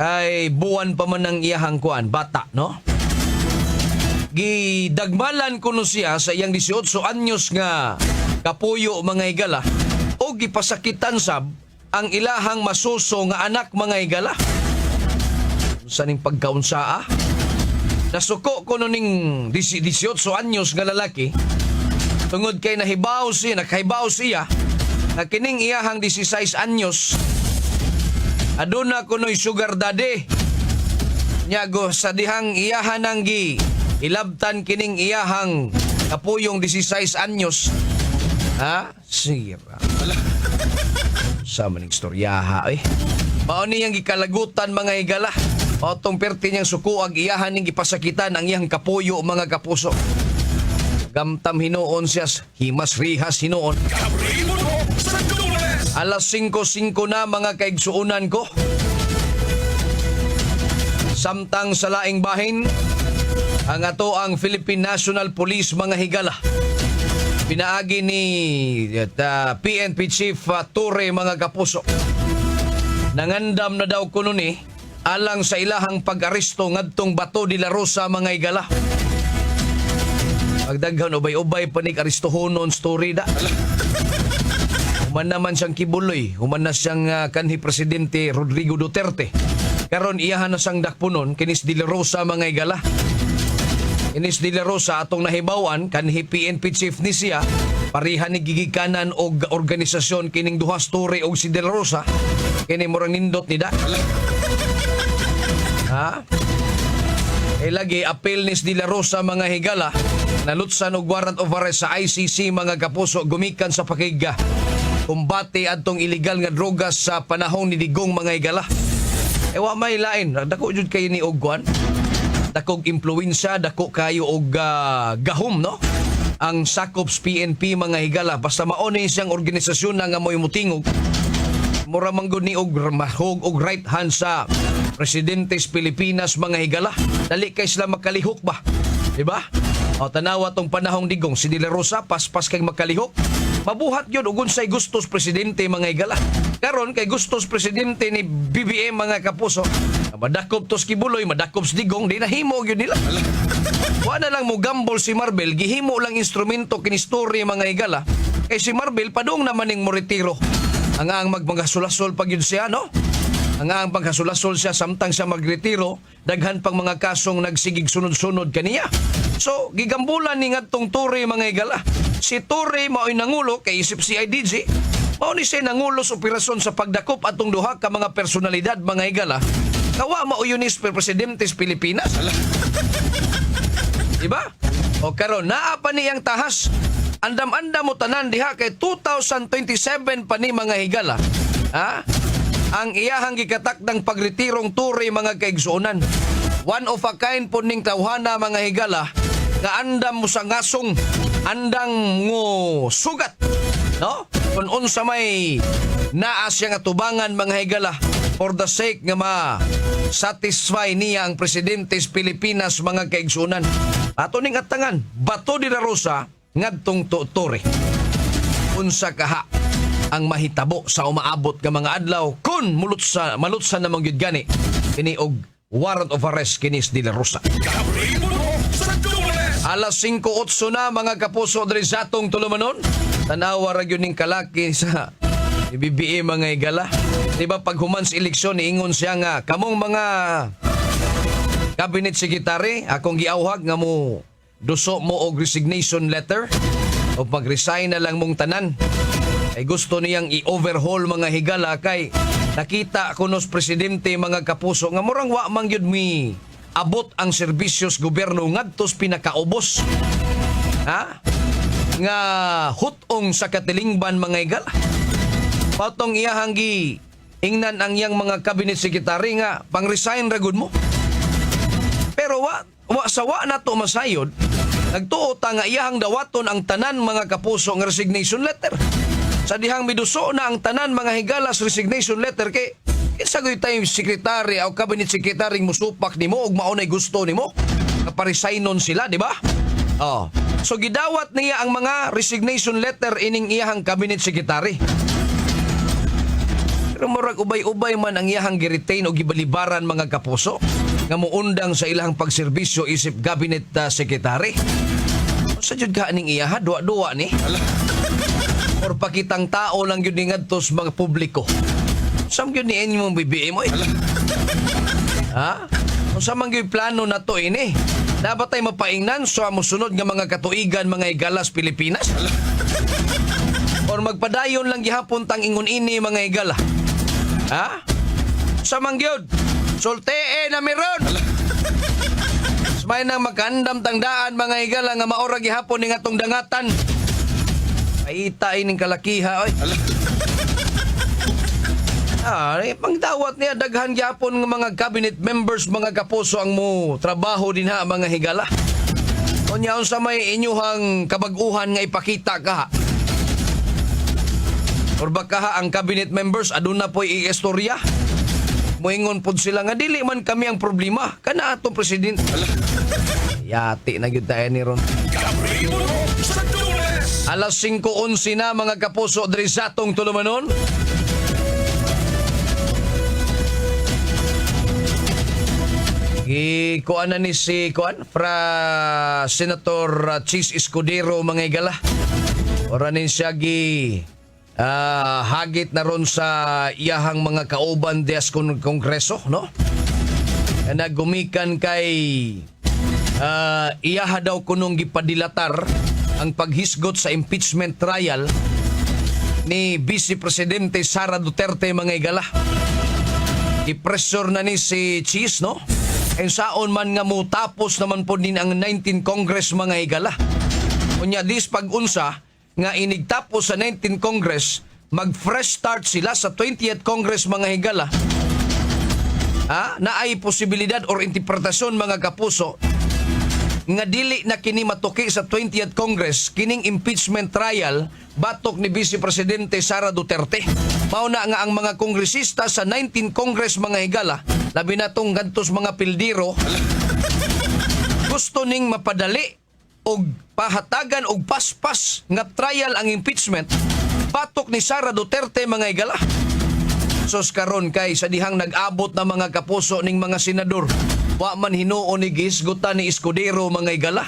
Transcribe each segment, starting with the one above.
Ay buwan pa man ang iyahang kuan, bata, no? Gidagmalan ko no siya sa iyang 18 anyos nga kapuyo mga higala o gipasakitan sab ang ilahang masuso nga anak mga higala. Saning pagkaunsaa? Nasuko ko no ning 18 anyos nga lalaki tungod kay nakahibaw siya na kining iyahang 16 anyos aduna kuno'y sugar daddy. Nyago sa dihang iyahan ang ilabtan kining iyahang kapuyong 16 anyos. Ha? Sira. Sa maning istoryaha eh. Mao niyang gikalagutan mga higala. Mao tong perti niyang suko ang iyahan ning gipasakitan ang iyang kapuyo mga kapuso. Gamtam hinuon siya, himas rihas hinuon. Kabrimuno sa Lunes. Alas 5:05 na mga kaigsuunan ko. Samtang sa laing bahin, ang ato ang Philippine National Police mga higala. Pinaagi ni PNP Chief Torre mga kapuso. Nangandam na daw kuno ni alang sa ilahang pag-aresto ngadtong Bato de la Rosa mga higala. Pagdaghan ubay-ubay panig aristohonon story da. Human naman siyang kibuloy, human na siyang kanhi Presidente Rodrigo Duterte. Karon iyahan na siyang dakpunon kinis de la Rosa mga higala. Kinis de la Rosa atong nahibawan kanhi PNP chief ni siya parihan ni gigikanan og organisasyon kining duha story og si de la Rosa kini murang nindot ni da. Ha? Lagi apel ni de la Rosa mga higala nalutsan og warrant of arrest sa ICC mga kapuso gumikan sa pakiga kumbate adtong illegal nga drogas sa panahon ni Digong mga higala. Wa may lain dako jud kay ni og kuan dakog impluwensya dako kayo og gahom no ang sakops PNP mga higala basta mao ni siyang organisasyon nga moy mutingog mura manggod ni og mahog og right hand sa presidentes Pilipinas mga higala dali kay sila makalihok ba di ba o tanawa tong panahong Digong si De La Rosa paspas kay makalihok mabuhat yun ugon say gustos presidente mga higala karon kay gustos presidente ni BBM mga kapuso madakop tos kibuloy madakop si Digong di nahimo gyud nila wa na lang mo gambol si Marbel gihimo lang instrumento kini story mga higala kay si Marbel padung naman ning moretiro ang magmagasulasol pag yun siya no ang paghasulasol siya samtang siya magretiro daghan pang mga kasong nagsigig sunod-sunod kaniya so gigambulan ni ngadtong Torre mga higala si Torre mao'y nangulo kay isip si IDG mao ni siya nangulo sa operasyon sa pagdakop atong duha ka mga personalidad mga higala kawa mao yun is presidentes Pilipinas diba o karon naa pa niyang tahas andam-andam mo tanan diha kay 2027 pa ni mga higala ha ang iyahang gikatakdang pagretirong Torre mga kaigsuonan. One of a kind po ning tawhana mga higala nga andam mo sa ngasong andang ngo sugat no kun unsa may naa siya nga tubangan mga higala for the sake nga ma-satisfy niya ang presidentes Pilipinas mga kaigsuonan. Ato ning atangan Bato de la Rosa ngadtong Torre unsa kaha ang mahitabo sa umaabot nga mga adlaw kun malutsa namang gyud gani kini og warrant of arrest kinis De La Rosa. Kabrimuno sa Lunes. Alas 5:08 na mga kapuso diri sa atong tulumanon. Tanawa ra gyud ning kalaki sa BBM mga higala. Di ba pag human sa eleksyon niingon siya nga kamong mga cabinet secretary akong giawhag nga mo duso mo og resignation letter o mag-resign na lang mong tanan. Ay gusto niyang i-overhaul mga higala kay nakita kunos presidente mga kapuso nga murang wa man gyud mi abot ang serbisyos gobyerno ngadtos pinakaubos. Ha? Nga hutong sa katilingban mga higala. Patong iyahang ingnan ang iyang mga cabinet secretary nga pang-resign ra gud mo. Pero wa sa wa nato masayod nagtuo ta nga iyahang dawaton ang tanan mga kapuso nga resignation letter. Sa dihang miduso na ang tanan mga higalas resignation letter kay isagoy tayo sekretary o cabinet secretary musupak nimo og maunay gusto nimo kaparisaynon sila di ba so gidawat niya ang mga resignation letter ining iyahang cabinet secretary Pero murag ubay-ubay man ang iyahang giretain o gibalibaran mga kapuso nga muundang sa ilahang pagserbisyo isip cabinet secretary. Sa jud ka ning iyaha duwa-duwa ni. Or pakitang tao lang yun ni ngadtos mga publiko. Sam yun ni inyong BBM mo eh. Ha? Kung sa mga plano na to ini, dapat tayo mapaingnan sa musunod nga mga katuigan mga igalas Pilipinas. Or magpadayon lang gihapon tang ingon ini mga igala. Ha? Sa mangyod, sultee na meron. May nang magkandam tangdaan mga igala nga maora gihapon ning atong dangatan. Paita ining kalakiha oy. Pangdawat niya daghan gyapon nga mga cabinet members mga kapuso ang mo trabaho din ha mga higala. Unya unsa may inyuhang kabag-uhan nga ipakita ka ha? Or baka ha ang cabinet members aduna po'y iistorya? Moingon pod sila nga dili man kami ang problema kana atong presidente. Yati na gyud tayo ni ron. Kapribo sa Lunes. Alas 5:11 na mga kapuso diri sa atong tulumanon. Kuan na ni si Senator Chis Escudero mga igala. Ora nin siya hagit na ron sa iyahang mga kauban des kongreso, no? Nagumikan kay iyaha daw kunong gipadilatar ang paghisgot sa impeachment trial ni Vice Presidente Sara Duterte mga igala. I-pressure na ni si Chis, no? And saon man nga mo tapos naman po din ang 19 Congress mga igala. Unya dis pag-unsa nga inigtapos sa 19 Congress, mag-fresh start sila sa 20th Congress mga higala. Na ay posibilidad or interpretasyon mga kapuso nga dili na kini matuki sa 20th Congress kining impeachment trial batok ni Vice Presidente Sara Duterte. Mao na nga ang mga kongresista sa 19 Congress mga higala, labi na tong gantos mga pildiro, gusto ning mapadali og pahatagan og paspas nga trial ang impeachment batok ni Sara Duterte mga igala. Sos karon kay sa dihang nag-abot na mga kapuso ning mga senador, wa man hinuon ni gisgutan ni Escudero mga igala.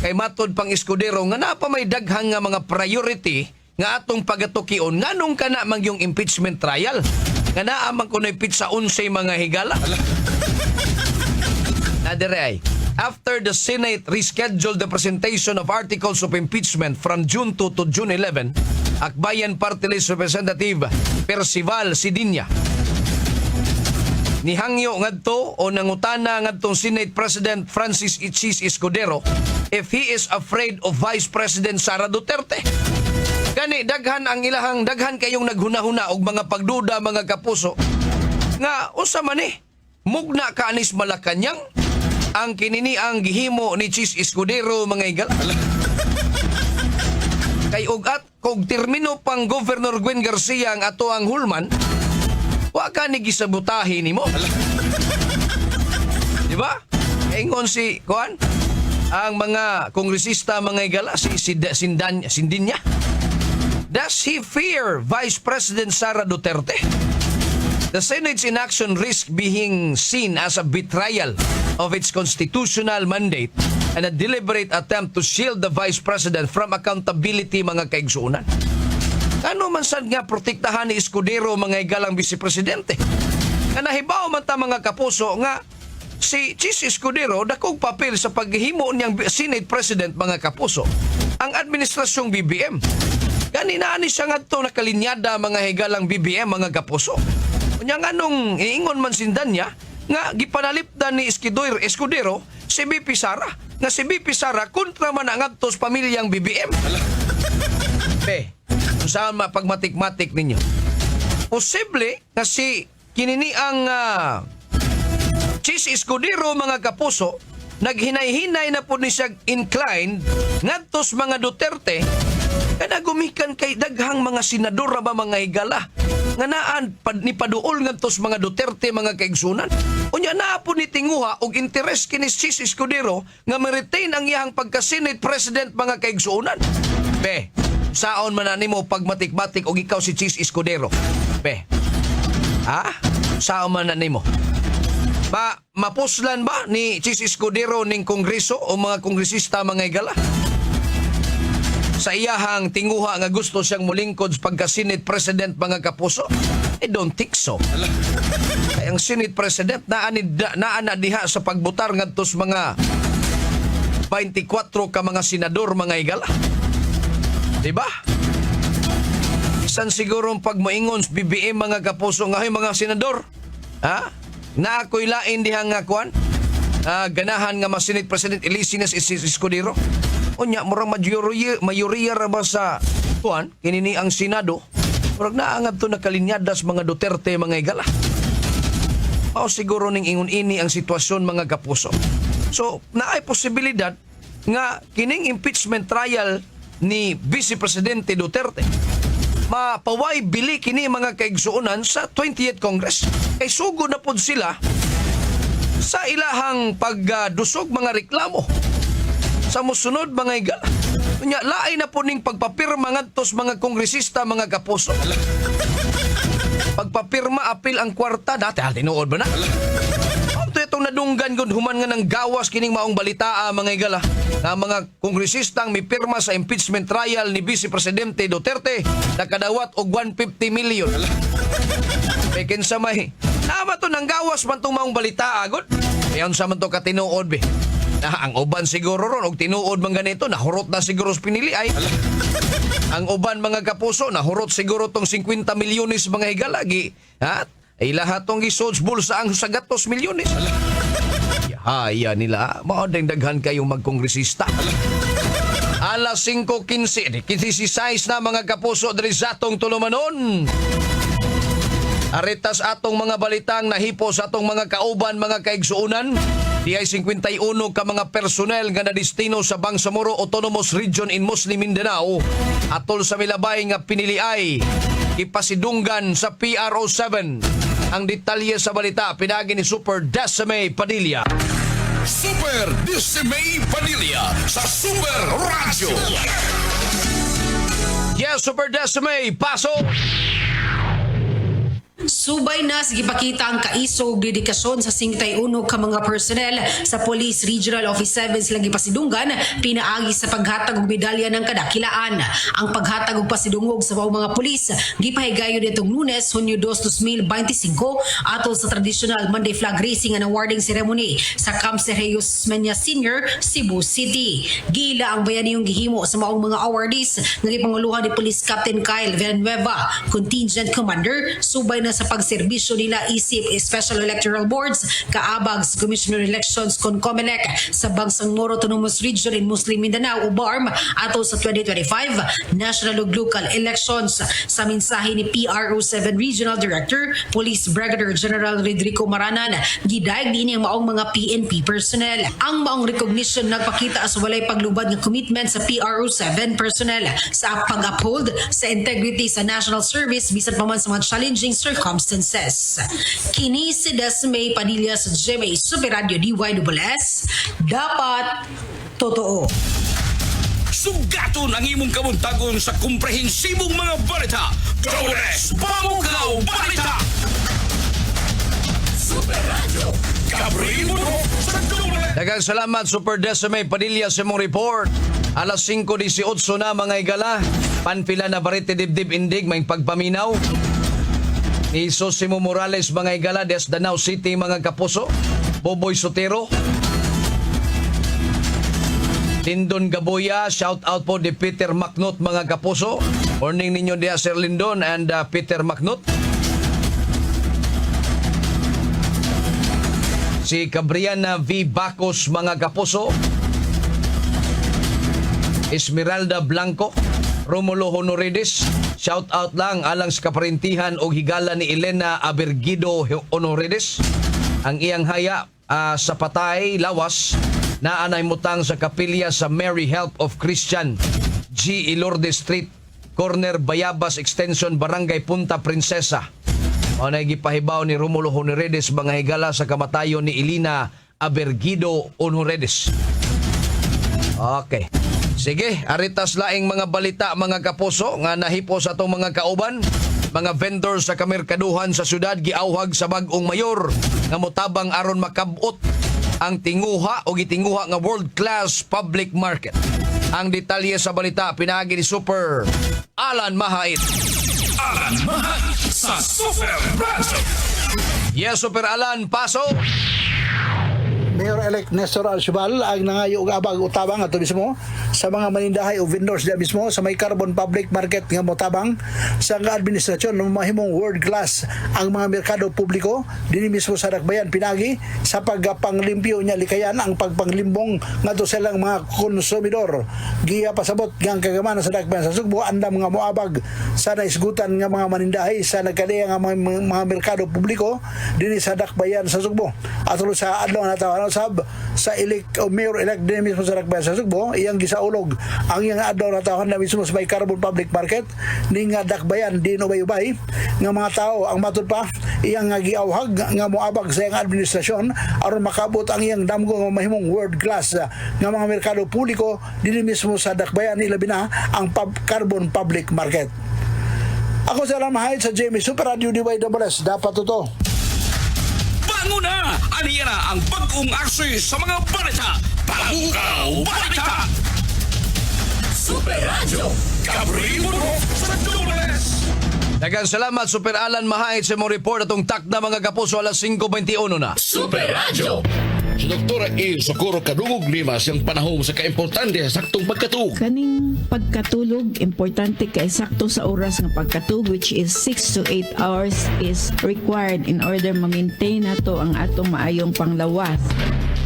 Kay matod pang Escudero nga na pa may daghang nga mga priority nga atong pagatukion nganong kana mang yung impeachment trial nga naa man kunoy pitsa 11 mga higala. Nadere ay after the Senate rescheduled the presentation of articles of impeachment from June 2 to June 11, Akbayan Party List Representative Percival Sidinya nihangyo ngadto o nangutana ngadtong Senate President Francis Chis Escudero if he is afraid of Vice President Sara Duterte. Gani daghan ang ilahang daghan kayong naghuna-huna og mga pagduda mga kapuso nga unsa man mugna ka anis Malacañang ang kinini ang gihimo ni Chis Escudero mga igal. Kay ugat kog termino pang Governor Gwen Garcia ang ato ang hulman, wa ka ni gisabutahi nimo. Di ba? Ingon si kuan ang mga kongresista mga igala si Sindinya. Does he fear Vice President Sara Duterte? The Senate's inaction risks being seen as a betrayal of its constitutional mandate and a deliberate attempt to shield the Vice President from accountability mga kaigsuunan. Ano man sad nga protektahan ni Escudero mga igalang Vice Presidente? Nga nahibaw man ta mga kapuso nga si Chis Escudero dakong papel sa paghimo niyang Senate President mga kapuso ang administrasyong BBM. Kaninaan ni siya ngadto nakalinyada mga higalang BBM mga kapuso. Unya nganong iingon man sindan niya nga gipanalipdan ni Escudero si BP Sara nga si BP Sara kontra man ang adtos pamilyang BBM. Saan mapagmatik-matik ninyo? Posible nga si kinini ang Chis Escudero mga kapuso naghinay-hinay na po ni siya inclined ngadtos mga Duterte kada gumikan kay daghang mga senador ba mga higala nga naan ni paduol ngadtos mga Duterte mga kaigsunan. Unya naa po ni tinguha og interes kini Chis Escudero nga ma-retain ang iyang pagka-Senate President mga kaigsunan. Saon man nimo pagmatik-matik og ikaw si Chis Escudero. Ha? Saan man na nimo? Mapuslan ba ni Chis Escudero ning kongreso o mga kongresista mga igala? Sa iyahang tinguha nga gusto siyang mulingkod sa pagka-Senate President mga kapuso? I don't think so. Ay, ang Senate President naana diha sa pagbutar ngadto sa mga 24 ka mga senador mga igala. Diba? Isan siguro pag moingon sa BBM mga kapuso nga mga senador. Ha? Na ako'y lain dihang nga kuan. Ganahan nga mas Senate President Elisinas Escudero. Unya murang mayoriya ra ba sa kuan kinini ang Senado. Murag naangab to nakalinyadas mga Duterte mga igala. O siguro ning ingon ini ang sitwasyon mga kapuso. So, naay posibilidad nga kining impeachment trial ni Vice Presidente Duterte mapaway bili kini mga kaigsuonan sa 20th Congress. Kay sugod na pod sila sa ilahang pagdusog mga reklamo sa musunod mga igala. Nya laay na po ning pagpapirma ngadtos mga kongresista mga kapuso. Pagpapirma apil ang kwarta dati tinuod ba na? Itong nadunggan gud human nga ng gawas kining maong balita mga igala nga mga kongresistang mipirma sa impeachment trial ni Vice Presidente Duterte nakadawat og 150 million. Pekin sa may nama to ng gawas man tong maong balita agod. Ayon sa man to katinuod be. Na ang uban siguro ron og tinuod man ganito nahurot na siguro sa pinili ay. Ang uban mga kapuso nahurot siguro tong 50 milyones mga igala gi. Ha? Ay lahat tong gisod bulsa ang sagatos milyones. Haya nila, maodeng daghan kayong magkongresista. Alas 5:15, 16 na mga kapuso diri sa atong tulumanon. Aritas atong mga balitang nahipo sa atong mga kauban mga kaigsuunan. Di ay 51 ka mga personnel nga nadistino sa Bangsamoro Autonomous Region in Muslim Mindanao atol sa milabay nga piniliay ipasidunggan sa PRO7. Ang detalye sa balita pinagi ni Super Decime Padilla. Super Decime Padilla sa Super Radio. Yes, Super Decime, pasok! Subay na gipakita ang kaisog dedikasyon sa 51 ka mga personnel sa Police Regional Office 7 silang gipasidunggan pinaagi sa paghatag og medalya ng kadakilaan. Ang paghatag og pasidungog sa mga pulis gipahigayon nitong Lunes, Hunyo 2, 2025 atol sa traditional Monday flag raising and awarding ceremony sa Camp Sergeyos Menya Senior, Cebu City. Gila ang bayaniyong gihimo sa maong mga awardees nga gipanguluhan ni Police Captain Kyle Villanueva, Contingent Commander, subay na sa pagserbisyo nila isip Special Electoral Boards kaabag sa Commissioner Elections CONCOMELEC sa Bangsamoro Autonomous Region in Muslim Mindanao o BARM atol sa 2025 National ug Local Elections. Sa mensahe ni PRO7 Regional Director Police Brigadier General Rodrigo Maranan, gidaig din ang maong mga PNP personnel. Ang maong recognition nagpakita as walay paglubad ng commitment sa PRO7 personnel sa pag-uphold sa integrity sa national service bisan pa man sa mga challenging circumstances. Kini si Decime Padilla sa GMA Super Radio DYSS. Dapat totoo. Sugaton ang imong kabuntagon sa komprehensibong mga balita. Dores Pamukaw Balita. Super Radio. Kabribo sa Dores. Daghang salamat Super Decime Padilla sa mong report. Alas 5:18 na mga igala. Panpila na barite dibdib indig may pagpaminaw. Ni Sosimo Morales mga igala des Danau City mga kapuso. Boboy Sotero. Lindon Gaboya, shout out po di Peter Macnut mga kapuso. Morning ninyo dia Sir Lindon and Peter Macnut. Si Cabriana V. Bacos mga kapuso. Esmeralda Blanco, Romulo Honoredes, shout out lang alang sa kaparintihan o higala ni Elena Abergido Honoredes. Ang iyang haya sa patay lawas na anay mutang sa kapilya sa Mary Help of Christian, G. Ilorde Street, Corner Bayabas Extension, Barangay Punta Princesa. O nagipahibaw ni Romulo Honoredes mga higala sa kamatayon ni Elena Abergido Honoredes. Okay. Sige, aritas laing mga balita mga kapuso nga nahipo sa atong mga kauban. mga vendors sa kamerkaduhan sa syudad giawhag sa bag-ong mayor nga motabang aron makabot ang tinguha o gitinguha nga world-class public market. Ang detalye sa balita pinagi ni Super Alan Mahait. Alan Mahal sa Super Radyo. Yes, Super Alan, paso. Mayor-elect Nestor Alcival ang nangayo og abag utabang ato mismo sa mga manindahay o vendors diya mismo sa may carbon public market nga motabang sa nga administrasyon ng mahimong world class ang mga merkado publiko dinhi mismo sa Dakbayan pinagi sa pagpanglimpyo niya likayan ang pagpanglimbong ngadto sa ilang mga konsumidor. Giya pasabot nga kagamana sa Dakbayan sa Sugbo andam nga moabag sa naisgutan nga mga manindahay sa nagkaliya nga mga merkado publiko dinhi sa Dakbayan sa Sugbo. Atol sa adlaw na tawo sab sa mayor-elect din mismo sa Dakbayan sa Sugbo, iyang gisaulog ang iyang adlaw na taon na mismo sa may carbon public market ning Dakbayan din ubay-ubay nga mga tao ang matud pa iyang nga giawhag nga moabag sa iyang administrasyon aron makabot ang iyang damgo nga mahimong world class nga mga merkado publiko din mismo sa Dakbayan ilabi na ang carbon public market. Ako si Alan Mahait sa Jamie Super Radio DYWS. Dapat totoo. Bango na! Aliyan na ang bagong aksi sa mga balita. Pabukaw Balita! Super Radio. Gabriel Bunhok sa Dubles. Daghang salamat, Super Alan Mahait sa mong report atong takda mga kapuso alas 5:21 na. Super Radio. Si Dr. A. Socorro Kadungog Lima siyang panahon sa kaimportante sa saktong pagkatug. Kaning pagkatulog, importante kay sakto sa oras ng pagkatulog which is 6 to 8 hours is required in order ma-maintain nato ang atong maayong panglawas.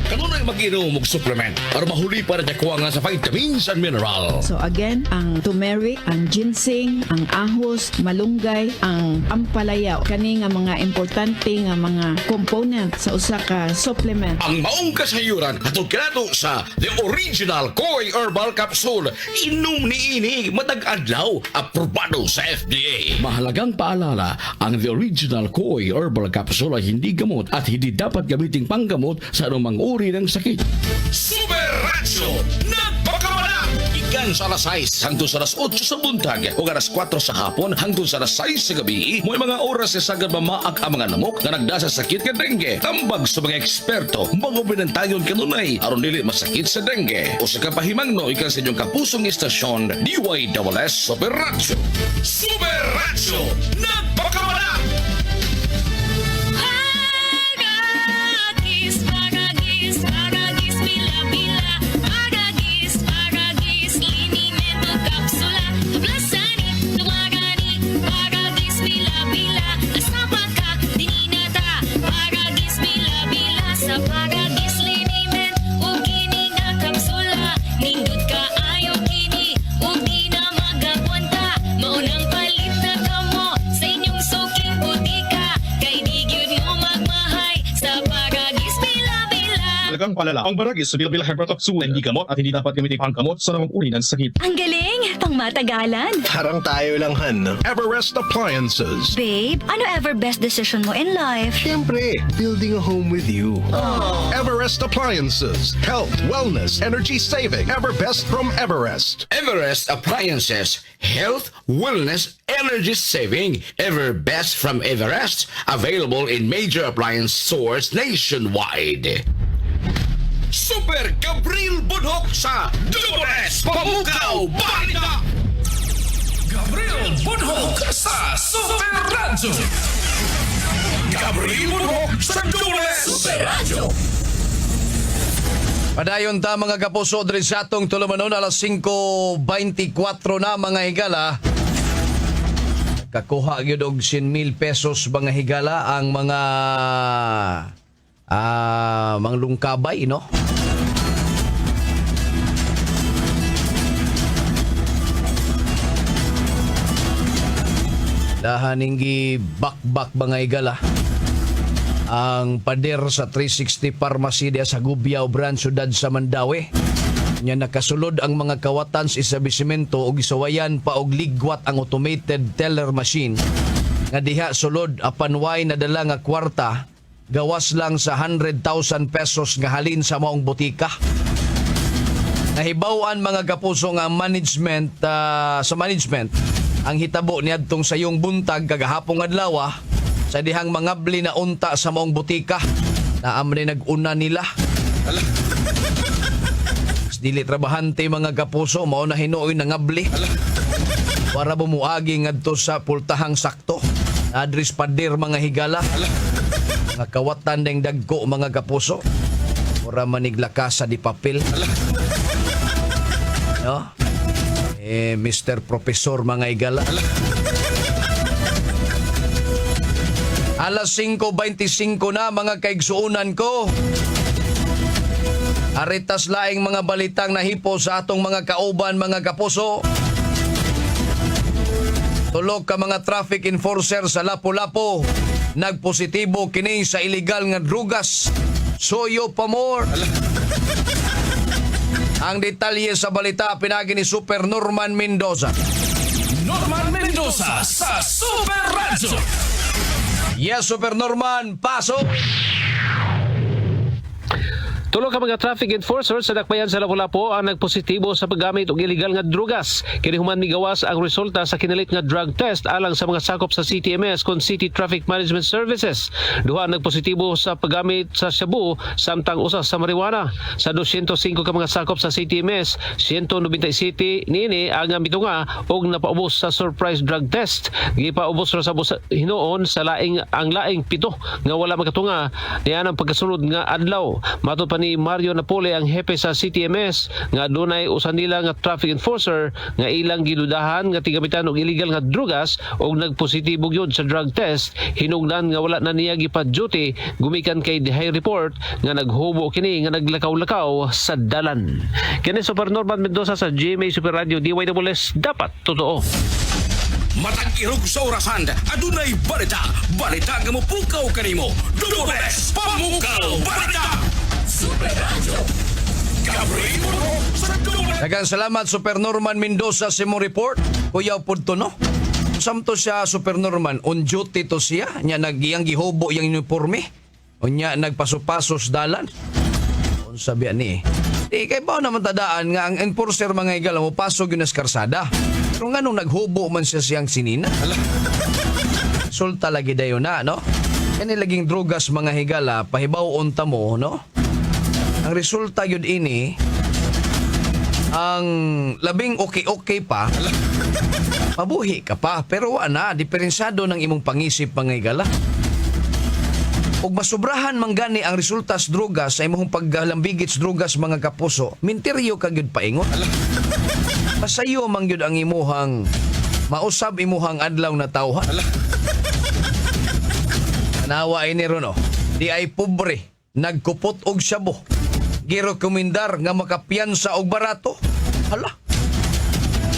Kanunay mag-inom og supplement para mahuli para nakuha nga sa vitamins and mineral. So again, ang turmeric, ang ginseng, ang ahos, malunggay, ang ampalaya, kani nga mga importante nga mga component sa usa ka supplement. Ang maong kasayuran atong kinato sa The Original Koi Herbal Capsule. Inom ni ini matag adlaw, aprobado sa FDA. Mahalagang paalala, ang The Original Koi Herbal Capsule ay hindi gamot at hindi dapat gamiting panggamot sa anumang uri ng sakit. Super Radio. Nagpakamala. Ikan sa alas 6 hangtod sa alas 8 sa buntag o alas 4 sa hapon hangtod sa alas 6 sa gabi. May mga oras sa sagad mamaak ang mga lamok na nagdasa sa sakit ka dengue. Tambag sa mga eksperto, mga binantayon kanunay aron dili masakit sa dengue. O sa kapahimangno ikan sa inyong kapusong istasyon, DYWS Super Radio. Super Radio. Nagpakamala. Talagang palala. Ang baragis sa bilbil hypertoxin hindi gamot at hindi dapat gamitin panggamot sa namang uri ng sakit. Ang galing! Pangmatagalan! Parang tayo lang, Han. Everest Appliances. Babe, ano ever best decision mo in life? Siyempre, building a home with you. Everest Appliances. Health, wellness, energy saving. Everbest from Everest. Everest Appliances, health, wellness, energy saving, ever best from Everest, available in major appliance stores nationwide. Super Gabriel Bunhok sa Dubles. Pabukaw Balita. Gabriel Bunhok sa Super Radio. Gabriel Bunhok sa Dubles. Super Radio. Padayon ta mga kapuso diri sa atong tulumanon alas 5:24 na mga higala. Kakuha gyud og 100,000 pesos mga higala ang mga lungkabay, no? Dahaning bakbak mga higala ang pader sa 360 Pharmacy diya sa Gubiao Branch, Syudad sa Mandawi. Nya nakasulod ang mga kawatan sa establishmento og gisawayan pa og ligwat ang automated teller machine nga diha sulod apan way nadala nga kwarta gawas lang sa 100,000 pesos nga halin sa maong botika. Nahibaw-an mga kapuso nga management sa management Ang hitabo niadtong sayong buntag kagahapong adlaw sa dihang mangabli na unta sa maong butika. Naamri nag-una nila. Dili trabahante mga kapuso, mao na hinuoy nangabli. Para bumuagi ngadto sa pultahang sakto. Adres pader mga higala. Mga kawatan deng dagko mga kapuso. Para maniglakas sa di papel. No? Mr. Professor mga higala. Alas 5:25 na mga kaigsuunan ko. Aritas laing mga balitang nahipo sa atong mga kauban mga kapuso. Tulog ka mga traffic enforcer sa Lapu-Lapu. Nagpositibo kini sa illegal nga drugas. Soyo pa more. Ang detalye sa balita pinagi ni Super Norman Mendoza. Norman Mendoza sa Super Radio. Yes, Super Norman, pasok! Tulo ka mga traffic enforcers sa Dakbayan sa Lapu-Lapu ang nagpositibo sa paggamit og illegal nga drugas. Kini human migawas ang resulta sa kinalit nga drug test alang sa mga sakop sa CTMS kon City Traffic Management Services. Duha nagpositibo sa paggamit sa shabu samtang usa sa marijuana. Sa 205 ka mga sakop sa CTMS, 197 niini ang mitunga og napaubos sa surprise drug test. Gipaubos ra sa hinuon sa ang laing pito nga wala makatunga niyan ang pagkasulod nga adlaw. Matod pa ni Mario Napole ang hepe sa CTMS nga dunay usa nila nga traffic enforcer nga ilang gidudahan nga tigamitan og illegal nga drugas og nagpositibo gyud sa drug test. Hinungdan nga wala na niya gipa-duty gumikan kay the high report nga naghubo kini nga naglakaw-lakaw sa dalan. Kini Super Norman Mendoza sa GMA Super Radio DYWS dapat totoo. Matag irog sa orasan, adunay balita. Balita nga mopukaw kanimo. Dores Pamukaw Balita. Super Radio. Daghang salamat Super Norman Mendoza sa imong report. Kuya pudto no. Samto siya Super Norman on duty to siya nya nagiyang gihubo yang uniforme. Unya nagpaso-pasos dalan. Unsa biya ni? Di kay ba naman tadaan nga ang enforcer mga igala mo pasok yun sa karsada. Pero nga nung naghubo man siya siyang sinina. Sulta lagi dayo na, no? Kani laging drugas mga higala, pahibaw unta mo, no? Ang resulta yun ini, ang labing okay pa, mabuhi ka pa. Pero ana, diferensyado ng imong pangisip mga higala. Ug masubrahan man gani ang resulta sa drugas sa imong paggalambigit sa drugas mga kapuso, minteryo ka gyud paingon. Pasayo man gyud ang imuhang mausab imuhang adlaw na tawhan. Nawa ini ron di ay pobre, nagkupot og shabu. Girekomendar nga makapiyansa og barato. Hala.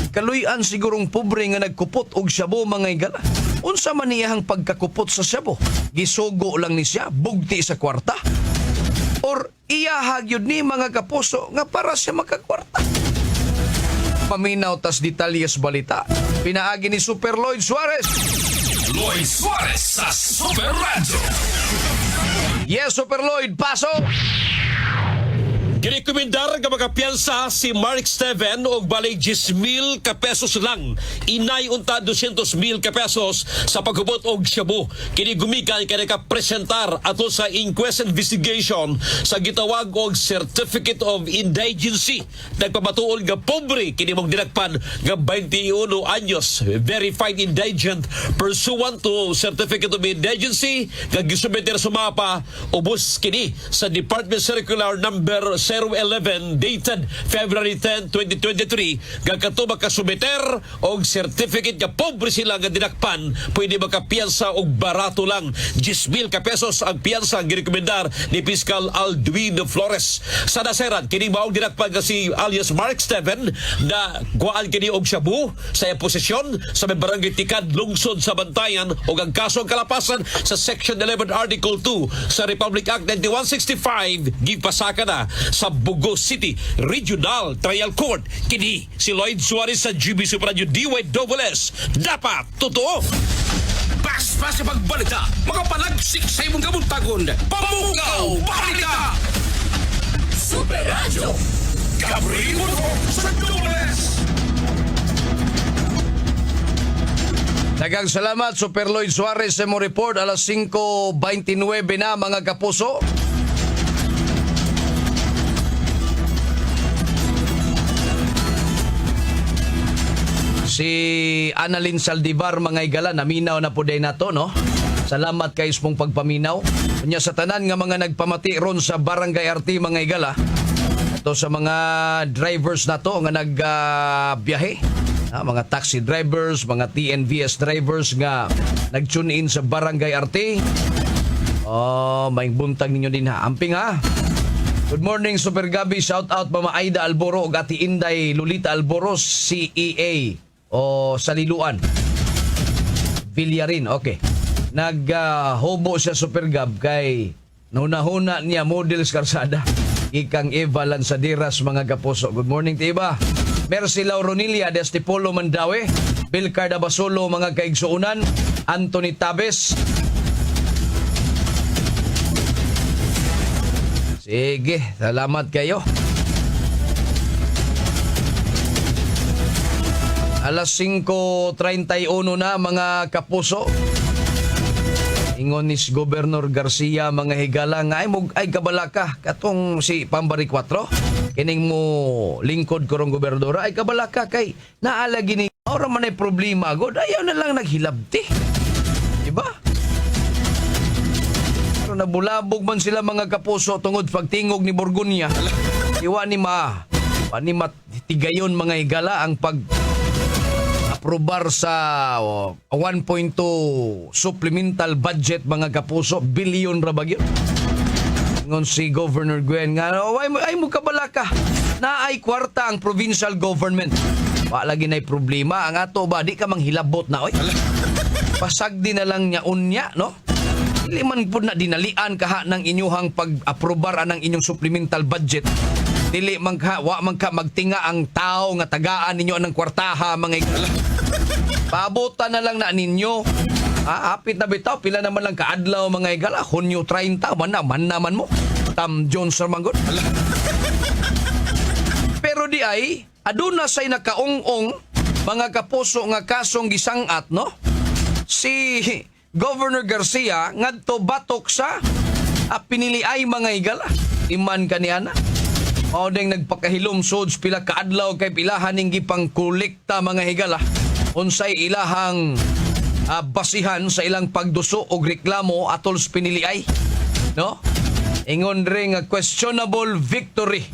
Kaluyan sigurong pobre nga nagkupot og shabu mga igala. Unsa man iyang pagkakupot sa shabu? Gisugo lang ni siya, bugti sa kwarta. Or iyahag yun ni mga kapuso nga para siya makakwarta. Paminaw tas detalyes balita. Pinaagi ni Super Lloyd Suarez. Lloyd Suarez sa Super Radio. Yes, Super Lloyd, pasok! Girekomendar nga makapiyansa si Mark Steven og balik 10,000 ka pesos lang. Inay unta 200,000 ka pesos sa paghubot og shabu. Kini gumikan kay nakapresentar ato sa inquest investigation sa gitawag og Certificate of Indigency. Nagpamatuol nga pobre kini mong dinakpan nga 21 anyos. Verified indigent pursuant to Certificate of Indigency nga gisumeter sa mapa ubos kini sa Department Circular number 011 dated February 10, 2023 gagkato makasumiter og certificate nga pobre sila nga dinakpan pwede makapiyansa og barato lang 10,000 ka pesos ang piyansa ang girekomendar ni Fiscal Alduino Flores. Sa naseran kini maong dinakpan nga si alias Mark Steven na guaan kini og shabu sa posisyon sa may barangay Tikad lungsod sa Bantayan og ang kaso ang kalapasan sa Section 11 Article 2 sa Republic Act 9165 gipasaka na sa Bugo City Regional Trial Court. Kini si Lloyd Suarez sa GB Super Radio DYWS. Dapat totoo. Pas-pas sa pagbalita, makapalagsik sa imong kabuntagon. Pamukaw Balita. Super Radio. Gabriel Muro sa Dubles. Daghang salamat, Super Lloyd Suarez sa mo report. Alas 5:29 na mga kapuso. Si Annalyn Saldivar mga igala, naminaw na po day na to, no? Salamat kayo mong pagpaminaw. Kunya sa tanan nga mga nagpamati ron sa Barangay RT mga igala. Ito sa mga drivers na to nga nagbiyahe. Mga taxi drivers, mga TNVS drivers nga nag-tune in sa Barangay RT. May buntag ninyo din ha. Amping ha. Good morning, Super Gabi. Shout out Mama Aida Alboro ug Ati Inday Lolita Alboro, CEA o Saliluan. Villarin, okay. Nag-hobo siya, Super Gab, kay nahuna-huna niya Models Karsada. Ikang Eva Lansadiras, mga kapuso. Good morning, Tiba. Mercy Lauronilia de Estipolo Mandawe. Bilcarda Basolo, mga kaigsuunan. Anthony Tabes. Sige, salamat kayo. Alas 5:31 na mga kapuso. Ingon ni Gobernador Garcia mga higala nga ay kabalaka katong si Pambari 4. Kining mo lingkod ko rong gobernador ay kabalaka kay naalagi ni ora man ay problema god ayaw na lang naghilabti. Diba? Pero nabulabog man sila mga kapuso tungod pagtingog ni Borgonya. Iwa ni matigayon mga higala ang aprobar sa 1.2 supplemental budget mga kapuso, billion ra bagyo. Ngon si Governor Gwen nga ay mo kabalaka na ay kwarta ang provincial government. Wa lagi nay problema ang ato ba di ka manghilabot na oy. Pasagdi na lang nya unya no. Dili man pud na dinalian kaha ng inyuhang pag-aprobar anang inyong supplemental budget. Dili man ka magtinga ang tao nga tagaan ninyo anang kwartaha mga pabutan na lang na ninyo. Hapit na bitaw pila naman lang kaadlaw mga igala. Hunyo 30 man naman mo. Tam Johnson manggod. Pero di ay aduna say nakaong-ong mga kapuso nga kasong gisangat no. Si Governor Garcia ngadto batok sa piniliay mga igala. Iman kaniana. Mao ding nagpakahilom sods pila kaadlaw kay pilahan ning gipang kolekta mga higala. Unsay ilahang basihan sa ilang pagduso og reklamo atol sa piniliay. No? Ingon ring questionable victory.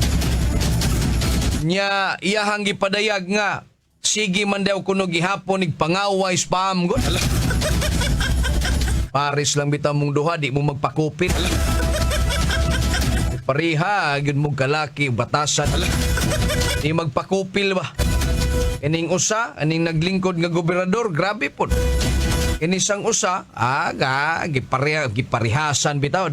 Nya iyahang gipadayag nga sige man daw kuno gihapon ig pangaway spam god. Paris lang bitaw mong duha di mo magpakupit. Pariha, yun mo kalaki, batasan. Di magpakupil ba? Ining usa, aning naglingkod nga gobernador, grabe po. Inisang usa, giparihasan bitaw.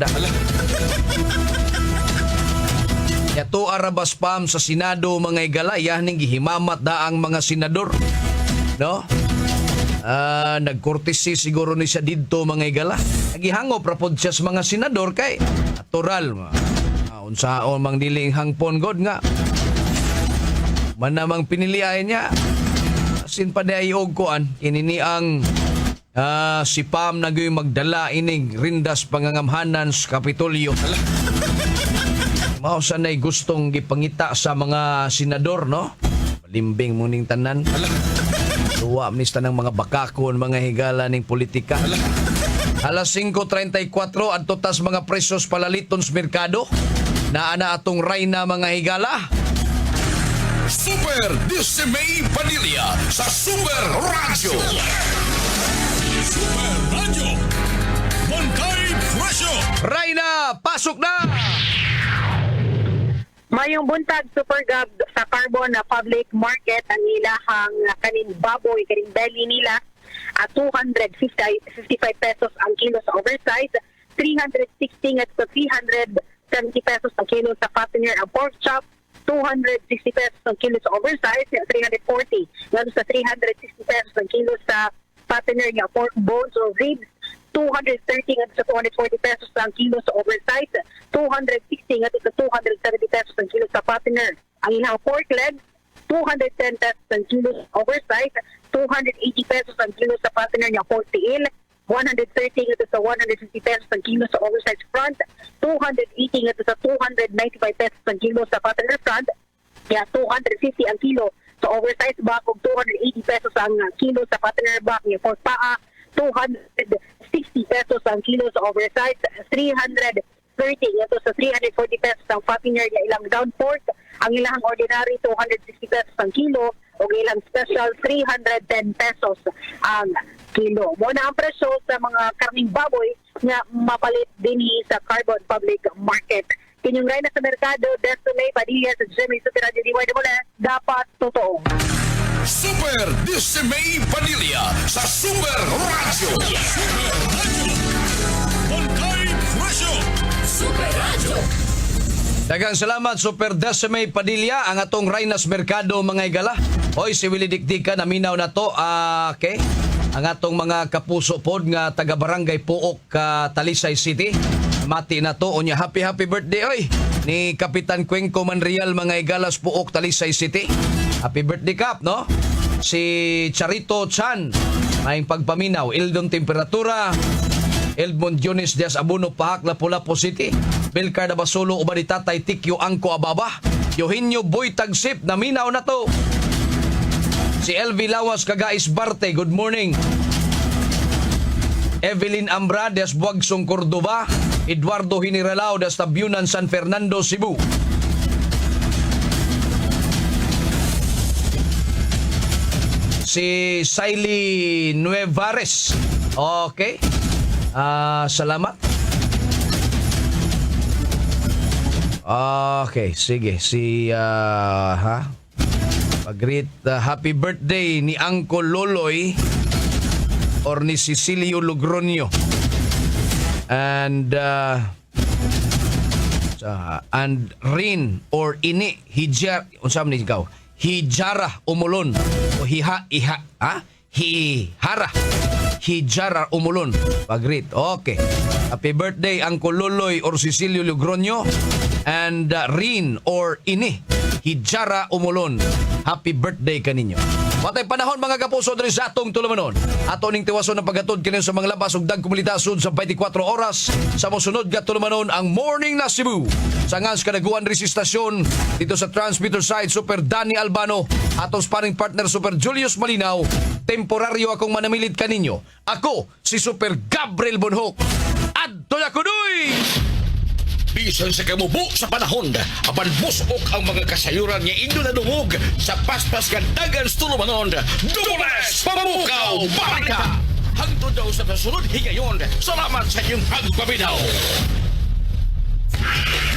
Yato arabas pam sa Senado mga igala, yaning gihimamat da ang mga senador. No? Nagkortesi siguro ni siya dito mga igala. Nagihangop rapod siya sa mga senador kay natural unsaon mang diling hangpon god nga manamang pinilian niya sin pa day og kuan kinini ang si Pam nagoy magdala ining rindas pangangamhanan sa Kapitolyo. Mao sanay gustong gipangita sa mga senador no. Limbing mo ning tanan. Tuwa minista ng mga bakakon mga higala ning politika. Alas 5:34 adto tas mga presos palaliton sa merkado. Naana atong Reyna mga higala. Super Dismay Padilla sa Super Radio. Super Radio. Bantay Presyo. Reyna, pasok na! Mayong buntag Super Gab sa Carbon na public market ang ilahang kanin baboy, kanin belly nila at 255 pesos ang kilo sa oversize, 360 at 370 pesos ang kilo sa fattener ang pork chop, 260 pesos ang kilo sa oversize, 340. Lalo sa 360 pesos ang kilo sa fattener ng pork bones or ribs, 230 at sa 240 pesos ang kilo sa oversize, 260 at sa 270 pesos ang kilo sa fattener. Ang ilang pork legs, 210 pesos ang kilo sa oversize, 280 pesos ang kilo sa partner niya pork tiil, 130 ito sa 150 pesos ang kilo sa oversize front, 280 ito sa 295 pesos ang kilo sa partner front, kaya 250 ang kilo sa oversize back ug 280 pesos ang kilo sa partner back niya pork paa, 260 pesos ang kilo sa oversize, 330 ito sa 340 pesos ang partner niya ilang down pork, ang ilang ordinary 260 pesos ang kilo o ilang special 310 pesos ang kilo. Muna ang presyo sa mga karning baboy nga mapalit din sa Carbon Public Market. Kinyong ray na sa merkado, Destiny Padilla sa Jimmy Sutira de Diway de Mula, dapat totoo. Super Dismay Padilla sa Super Radio. Bangkay Presyo. Super Radio. Daghang salamat Super Decime Padilla ang atong Rainas Merkado mga igala. Hoy si Willie Dikdika naminaw na to okay. Ang atong mga kapuso pod nga taga Barangay Puok Talisay City. Mati na to unya happy birthday oy ni Kapitan Cuenco Manrial mga igalas Puok Talisay City. Happy birthday kap no. Si Charito Chan may pagpaminaw Ildon Temperatura Edmond Jones Diaz Abuno Pahak Lapu-Lapu City, Belcar Basolo Ubanita Tay Tikyo Angko Ababa, Eugenio Boy Tagsip naminaw na to. Si LV Lawas Kagais Barte, good morning. Evelyn Ambra Diaz Buagsong Cordova, Eduardo Hiniralao Diaz Tabyunan San Fernando Cebu. Si Siley Nuevares. Okay. Salamat. Okay, sige. Si pag-greet happy birthday ni Uncle Loloy or ni Cecilio Logronio. And Rin or Ini Hijar, unsam ni ikaw? Hijara Umulon o Hihara Hijara Umulon. Pag-greet. Okay. Happy birthday Uncle Loloy or Cecilio Logronio and Rin or Ini Hijara Umulon. Happy birthday kaninyo. Patay panahon mga kapuso diri sa atong tulumanon. Ato ning tiwason ng paghatod kini sa mga labas ug dagkong militasod sa 24 oras sa mosunod nga tulumanon ang Morning na Cebu. Sa ngas kadaguan ri si stasyon dito sa transmitter side Super Danny Albano, atong sparring partner Super Julius Malinaw. Temporaryo akong manamilit kaninyo. Ako si Super Gabriel Bonhoc. Adto na kunoy! Bisan sa kamubo sa panahon, apan busok ang mga kasayuran niya indo na dungog sa paspas kandagan tulumanon. Dulas! Pamukaw! Barika! Hangtod daw sa pasunod higayon. Salamat sa inyong pagpabinaw.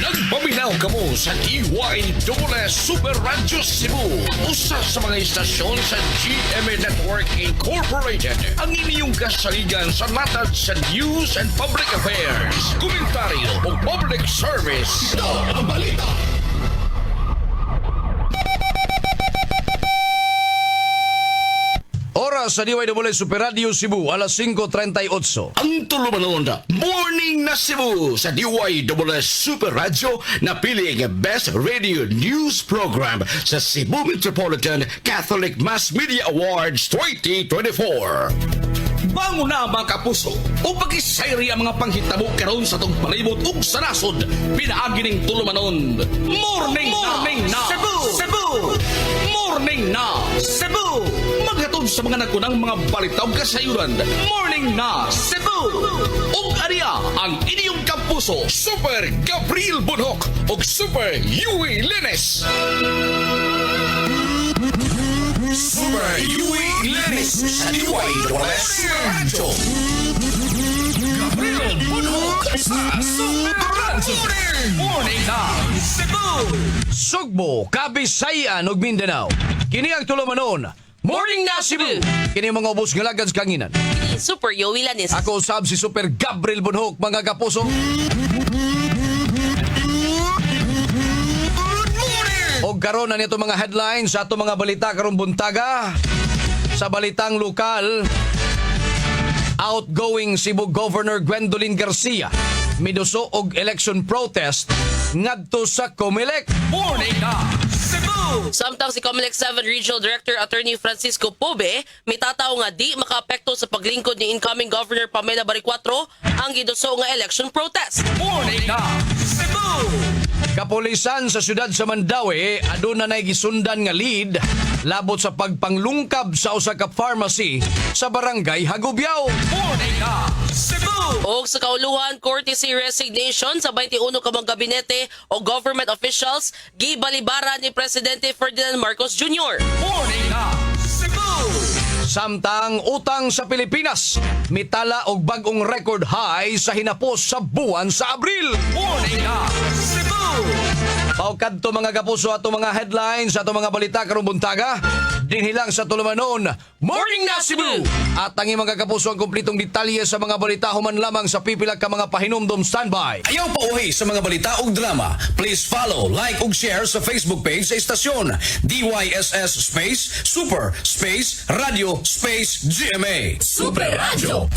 Nagpaminaw kamo sa DYWS Super Radio Cebu, usa sa mga istasyon sa GMA Network Incorporated. Ang inyong kasaligan sa latad sa news and public affairs, komentaryo o public service. Ito ang balita. Oras sa DYWS Super Radio Cebu, alas 5:38. Ang tulumanon, Morning na Cebu sa DYWS Super Radio na pili ang Best Radio News Program sa Cebu Metropolitan Catholic Mass Media Awards 2024. Bango na mga kapuso o pag-isayri ang mga panghitabo karon sa itong palibot ug sa nasod. Pinaagi ning tulumanon. Morning na Cebu! Cebu! Morning na Cebu! Maghatod sa mga nagunang mga balitaw kasayuran. Morning na Cebu! Ug ariya ang inyong kapuso, Super Gabriel Bonhoc ug Super Yui Lenes. Super Yui Lenes sa DYWS Radio. Gabriel Bonhoc sa Super Radio. Morning na Cebu! Sugbo, Kabisayan ug Mindanao. Kini ang tulumanon. Morning na Cebu! Kini mga ubos nga lagad sa kanginan. Super Yui Lenes. Ako usab si Super Gabriel Bonhoc mga kapuso. O karon na nito mga headlines sa ato mga balita karong buntaga. Sa balitang lokal, outgoing Cebu Governor Gwendolyn Garcia miduso og election protest ngadto sa Comelec. Morning na Cebu! Samtang si COMELEC 7 Regional Director Attorney Francisco Pobe mitataw nga di makaapekto sa paglingkod ni incoming Governor Pamela Baricuatro ang giduso nga election protest. Morning na Cebu. Kapulisan sa siyudad sa Mandaue aduna nay gisundan nga lead labot sa pagpanglungkab sa usa ka pharmacy sa barangay Hagubiao. Morning na Cebu. O sa kauluhan, courtesy resignation sa 21 ka mga gabinete o government officials gibalibara ni Presidente Ferdinand Marcos Jr. Morning na Cebu. Samtang utang sa Pilipinas mitala og bag-ong record high sa hinapos sa buwan sa Abril. Morning na Cebu. Paukad to mga kapuso ato mga headlines ato mga balita karong buntaga dinhi lang sa tulumanon Morning na Cebu. At ang mga kapuso ang kumplitong detalye sa mga balita human lamang sa pipila ka mga pahinumdom standby. Ayaw pauhi sa mga balita ug drama. Please follow, like ug share sa Facebook page sa istasyon DYSS Space Super Space Radio Space GMA. Super Radio.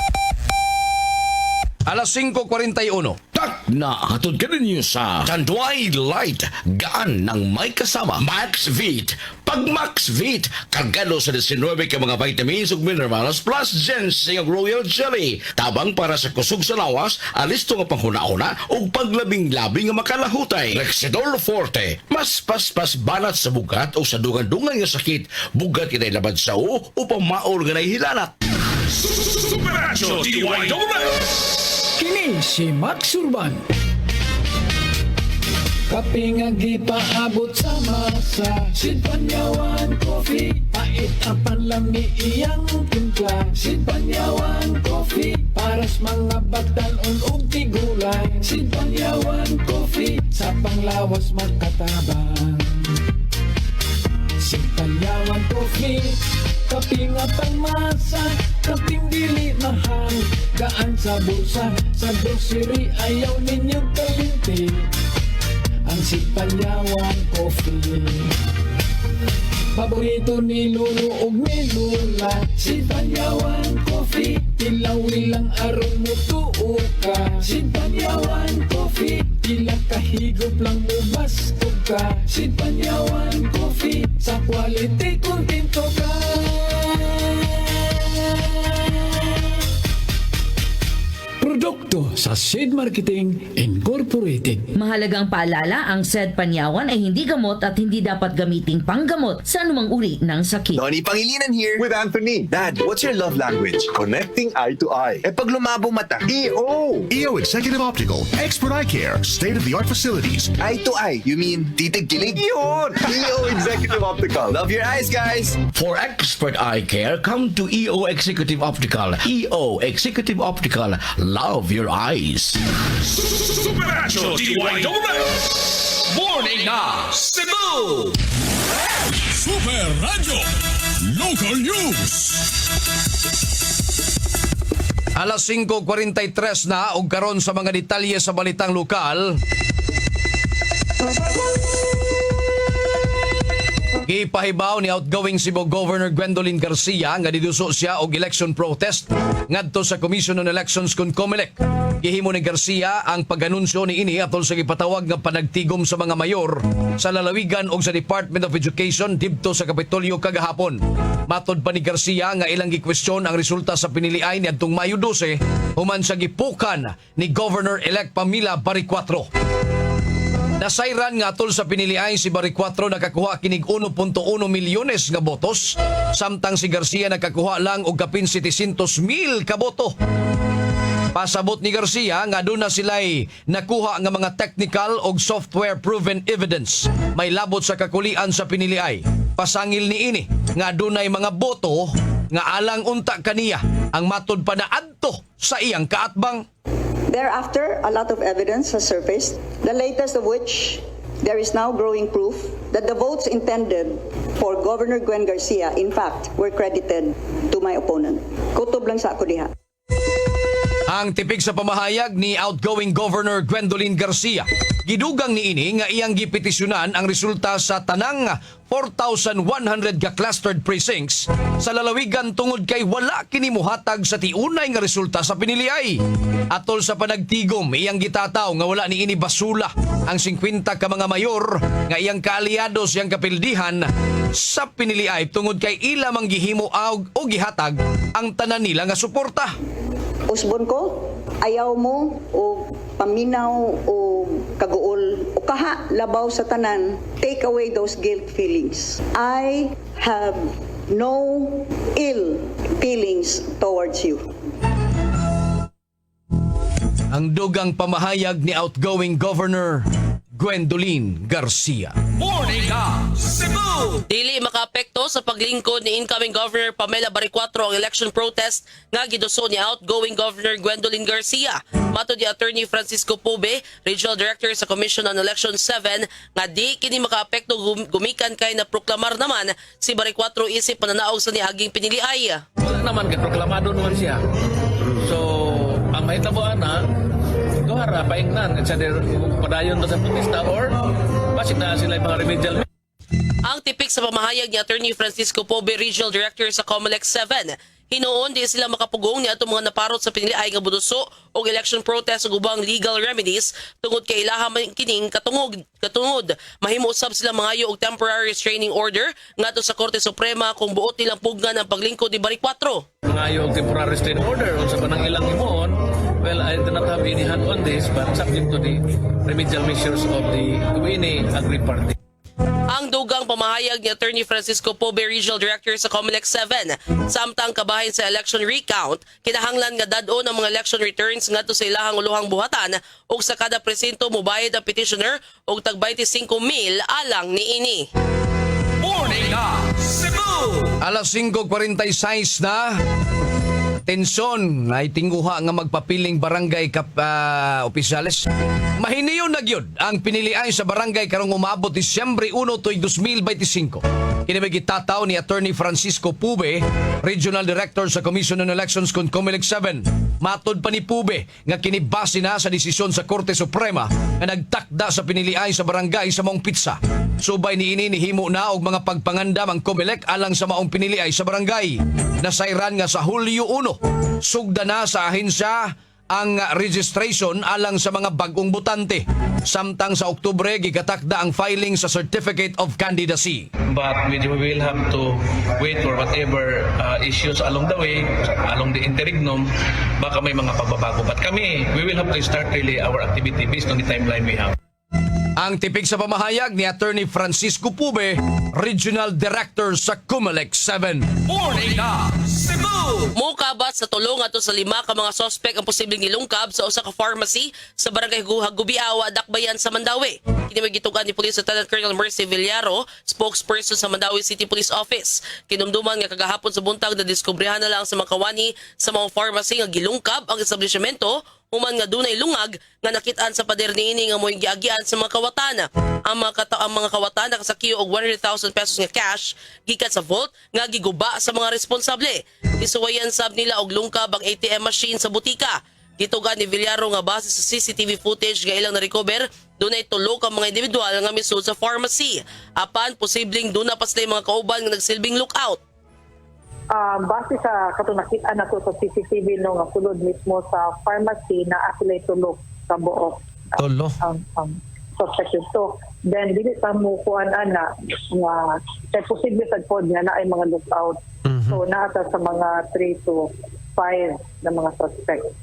Alas 5:41. Tak na hatod ka ninyo sa Tanduay Light gaan ng may kasama Max Vit. Pag Max Vit, kargado sa 19 ka mga vitamins ug minerals plus ginseng ug royal jelly. Tabang para sa kusog sa lawas, alisto nga panghuna-una ug paglabing-labing nga makalahutay. Rexidol Forte, mas paspas banat sa bugat o sa dungan-dungan nga sakit. Bugat kitay labad sa upang maol nga nahihilanat. Super Radio DYWS. Kini si Max Urban. Kape nga gipaabot sa masa, Sid Panyawan Coffee, pait ang panlami iyang timpla. Sid Panyawan Coffee, paras mga batanon ug tigulay. Sid Panyawan Coffee, sa panglawas magkatabang. Sid Panyawan Coffee, kape nga pangmasa, kaping dili mahal, gaan sa bulsa, sa grocery ayaw ninyong kalinti. Ang Sid Panyawan Coffee, paborito ni Lulu ug ni Lula. Sid Panyawan Coffee, tilawi lang aron mo tuo ka. Sid Panyawan Coffee, tila kahigop lang mo bastog ka. Sid Panyawan Coffee, sa quality kontento ka. Produkto sa Sid Marketing Incorporated. Mahalagang paalala, ang Sid Panyawan ay hindi gamot at hindi dapat gamiting panggamot sa anumang uri ng sakit. Noni Pangilinan here with Anthony. Dad, what's your love language? Connecting eye to eye. Eh pag lumabo mata, EO! EO Executive Optical, expert eye care, state-of-the-art facilities. Eye to eye, you mean titig-kilig? Yun! EO Executive Optical. Love your eyes, guys! For expert eye care, come to EO Executive Optical. EO Executive Optical. Love your eyes. Super Radio DYWS. Morning na Cebu. Super Radio Local News. Alas 5:43 na ug karon sa mga detalye sa balitang lokal. Gipahibaw ni outgoing Cebu Governor Gwendolyn Garcia nga diduso siya og election protest ngadto sa Commission on Elections kun COMELEC. Gihimo ni Garcia ang pag-anunsyo ni ini atol sa gipatawag nga panagtigom sa mga mayor sa lalawigan og sa Department of Education didto sa Kapitolyo kagahapon. Matod pa ni Garcia nga ilang gikwestiyon ang resulta sa piniliay niadtong Mayo 12 human sa gipukan ni Governor-elect Pamela Baricuatro. Nasayran nga atol sa piniliay si Baricuatro nakakuha kinig 1.1 milyones nga botos, samtang si Garcia nakakuha lang og kapin 700,000 ka boto. Pasabot ni Garcia nga doon na sila'y nakuha nga mga technical og software proven evidence may labot sa kakulian sa piniliay. Pasangil ni ini nga dunay mga boto nga alang unta kaniya ang matod pa na adto sa iyang kaatbang. Thereafter, a lot of evidence has surfaced, the latest of which there is now growing proof that the votes intended for Governor Gwen Garcia, in fact, were credited to my opponent. Kutob lang sa ako diha. Ang tipig sa pamahayag ni outgoing Governor Gwendolyn Garcia Gidugang niini nga iyang gipetisyonan ang resulta sa tanang 4,100 ka clustered precincts sa lalawigan tungod kay wala kini mohatag sa tiunay nga resulta sa piniliay. Atol sa panagtigom, iyang gitataw nga wala niini basula ang 50 ka mga mayor nga iyang kaalyado siyang kapildihan sa piniliay tungod kay ila mang gihimo o gihatag ang tanan nila nga suporta. Usbon ko, ayaw mo o paminaw o kaguol o kaha labaw sa tanan, take away those guilt feelings. I have no ill feelings towards you. Ang dugang pamahayag ni outgoing Governor Gwendolyn Garcia. Morning ka, Cebu! Dili makaapekto sa paglingkod ni incoming Governor Pamela Baricuatro ang election protest nga giduso ni outgoing Governor Gwendolyn Garcia. Matod ni Attorney Francisco Pobe, Regional Director sa Commission on Election 7, nga di kini makaapekto gumikan kay na proklamar naman si Baricuatro isip pananaog sa niaging piniliay. Wala naman kay proklamado naman siya. So, ang mahitabuan na Gohara, paingnan, at sa padayon sa protesta or basig na sila yung mga remedial. Ang tipik sa pamahayag ni Attorney Francisco Pobe, Regional Director sa COMELEC 7, hinoon di sila makapugong ni atong mga naparot sa piniliay nga buduso o election protest ug ubang legal remedies tungod kay ilaha man kining katungod mahimo usab sila mangayo og temporary restraining order ngadto sa Korte Suprema kung buot nilang pugnan ang paglingkod ni Baricuatro. Mangayo og temporary restraining order unsa pa nang ilang himoon. Well, I do not have any hand on this, but subject to the remedial measures of the UNA agreed party. Ang dugang pamahayag ni Attorney Francisco Pobe, Regional Director sa COMELEC 7, samtang kabahin sa election recount, kinahanglan nga dad-o ng mga election returns ngadto sa ilahang uluhang buhatan ug sa kada presinto mobayad ang petitioner og tag 25,000 alang niini. Morning ka, Cebu! Alas 5:46 na. Tensyon ay tinguha nga magpapiling barangay opisyales. Mahiniyon na gyud ang pinilian sa barangay karong umabot Disyembre 1 tuig 2025. Kini gitataw ni Attorney Francisco Pobe, Regional Director sa Commission on Elections kun COMELEC 7. Matod pa ni Pobe nga kini base na sa desisyon sa Korte Suprema nga nagtakda sa pinilian sa barangay sa maong pitsa. Subay niini nihimo na og mga pagpangandam ang COMELEC alang sa maong piniliay sa barangay. Nasayran nga sa Hulyo 1, sugda na sa ahensya ang registration alang sa mga bagong botante. Samtang sa Oktubre, gigatakda ang filing sa Certificate of Candidacy. But we will have to wait for whatever issues along the way, along the interregnum, baka may mga pagbabago. But kami, we will have to start really our activity based on the timeline we have. Ang tipik sa pamahayag ni Attorney Francisco Pobe, Regional Director sa COMELEC 7. Morning ka, Cebu! Mukabat sa tulong ato sa 5 ka mga sospek ang posibleng ilungkab sa usa ka pharmacy sa barangay Hagubiawa, Dakbayan sa Mandawi. Kini gitugan ni Police Lieutenant Colonel Mercy Villaro, spokesperson sa Mandawi City Police Office. Kinumduman nga kagahapon sa buntag na diskubrehan na lang sa mga kawani sa mga pharmacy nga gilungkab ang establishmento human nga dunay lungag nga nakitaan sa pader niini nga moy giagian sa mga kawatan. Ang mga kawatan nakasakiyo og 100,000 pesos nga cash gikan sa vault nga giguba sa mga responsable. Isuwayan sab nila og lungkab ang ATM machine sa butika. Gitugan ni Villaro nga base sa CCTV footage nga ilang na-recover, dunay 3 ka mga individual nga misud sa pharmacy. Apan posibleng duna pa sila mga kauban nga nagsilbing lookout. Base sa katunakita na to sa CCTV no nga sulod mismo sa pharmacy na asilay tulog sa buok suspect to. Then dili ta mo kuan ana nga kay posible sad pod nga na ay mga lookout. So naata sa mga 3 to 5 na mga suspect.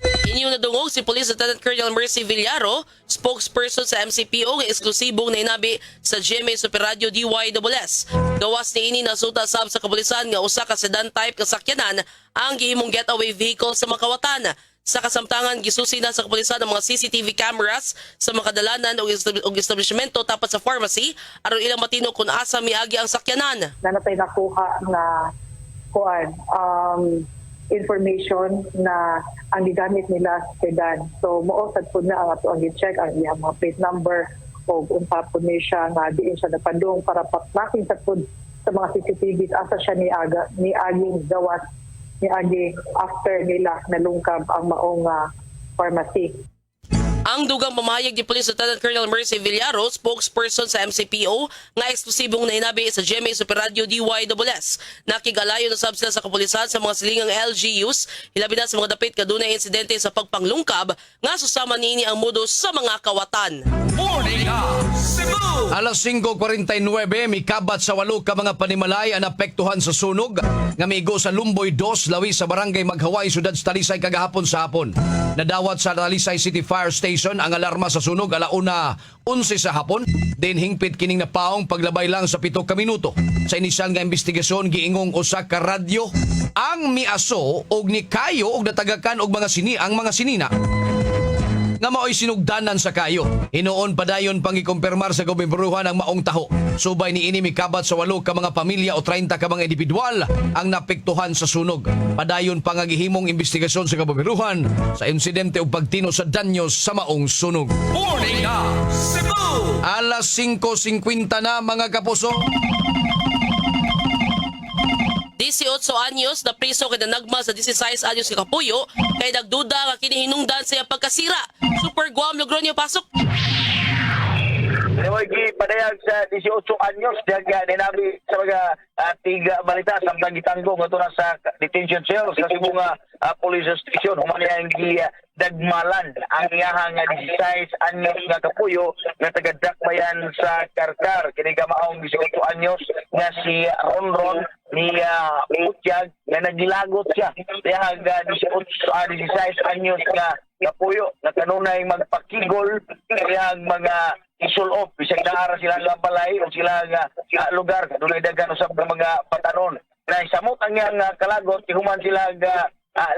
Inyo nadungog si Police Lieutenant Colonel Mercy Villaro, spokesperson sa MCPO nga eksklusibong nainabi sa GMA Super Radio DYSS. Gawas ni ini nasuta sab sa kapulisan nga usa ka sedan type kasakyanan ang gihimong getaway vehicle sa makawatan. Sa kasamtangan gisusi na sa kapulisan ang mga CCTV cameras sa makadalanan og establishmento tapat sa pharmacy aron ilang matino kung asa miagi ang sakyanan. Nanatay nakuha nga kuan information na ang gigamit nila sa sedan. So moosad po na ang ato ang i-check ang iyang mga plate number o unta po niya siya nga diin siya napadung para patlaking sa po sa mga CCTV asa siya ni aging gawas ni agi after nila nalungkab ang maong pharmacy. Ang dugang pamahayag ni Police Lieutenant Colonel Mercy Villaro, spokesperson sa MCPO, nga eksklusibong nainabi sa GMA Super Radio DYSS. Nakigalayo na sab sila sa kapulisan sa mga silingang LGUs, hilabi na sa mga dapit kadunay insidente sa pagpanglungkab nga susama niini ang modus sa mga kawatan. Alas 5:49, mikabat sa 8 ka mga panimalay ang apektuhan sa sunog nga migo sa Lumboy 2, lawi sa barangay Maghaway, sudad sa Talisay kagahapon sa hapon. Nadawat sa Talisay City Fire Station ang alarma sa sunog alauna 11 sa hapon. Din hingpit kining napaong paglabay lang sa 7 ka minuto. Sa inisyal nga investigasyon giingong usa ka radyo ang miaso og ni kayo og natagakan og mga sinina nga mao'y sinugdanan sa kayo. Hinoon padayon pang ikumpirmar sa gobyernuhan ang maong taho. Subay ni ini mikabat sa 8 ka mga pamilya o 30 ka mga individual ang napektuhan sa sunog. Padayon pang gihimong investigasyon sa gobyernuhan sa insidente o pagtino sa danyos sa maong sunog. Morning Cebu! Alas 5:50 na mga kapuso. 18 anyos na priso kay nagma sa 16 anyos si Kapuyo kay nagduda nga kini hinungdan sa iyang pagkasira. Super Guam Logroño, pasok. Nawagi padayag sa 18 anyos daga ninabi sa mga tiga balita samtang gitanggong ato na sa detention cell sa Cebu nga police station human yang dagmalan ang iyahang 16 anyos nga Kapuyo nga taga Dakbayan sa Karkar. Kini ka maong 18 anyos nga si Ronron ni Utyag nga nagilagot siya. Diyag 16 anyos nga Kapuyo na kanunay magpakigol kaya mga isul-off bisag naara sila nga balay o sila nga lugar kadulay dagan usab ng mga patanon. Na samot ang yang kalagot human sila nga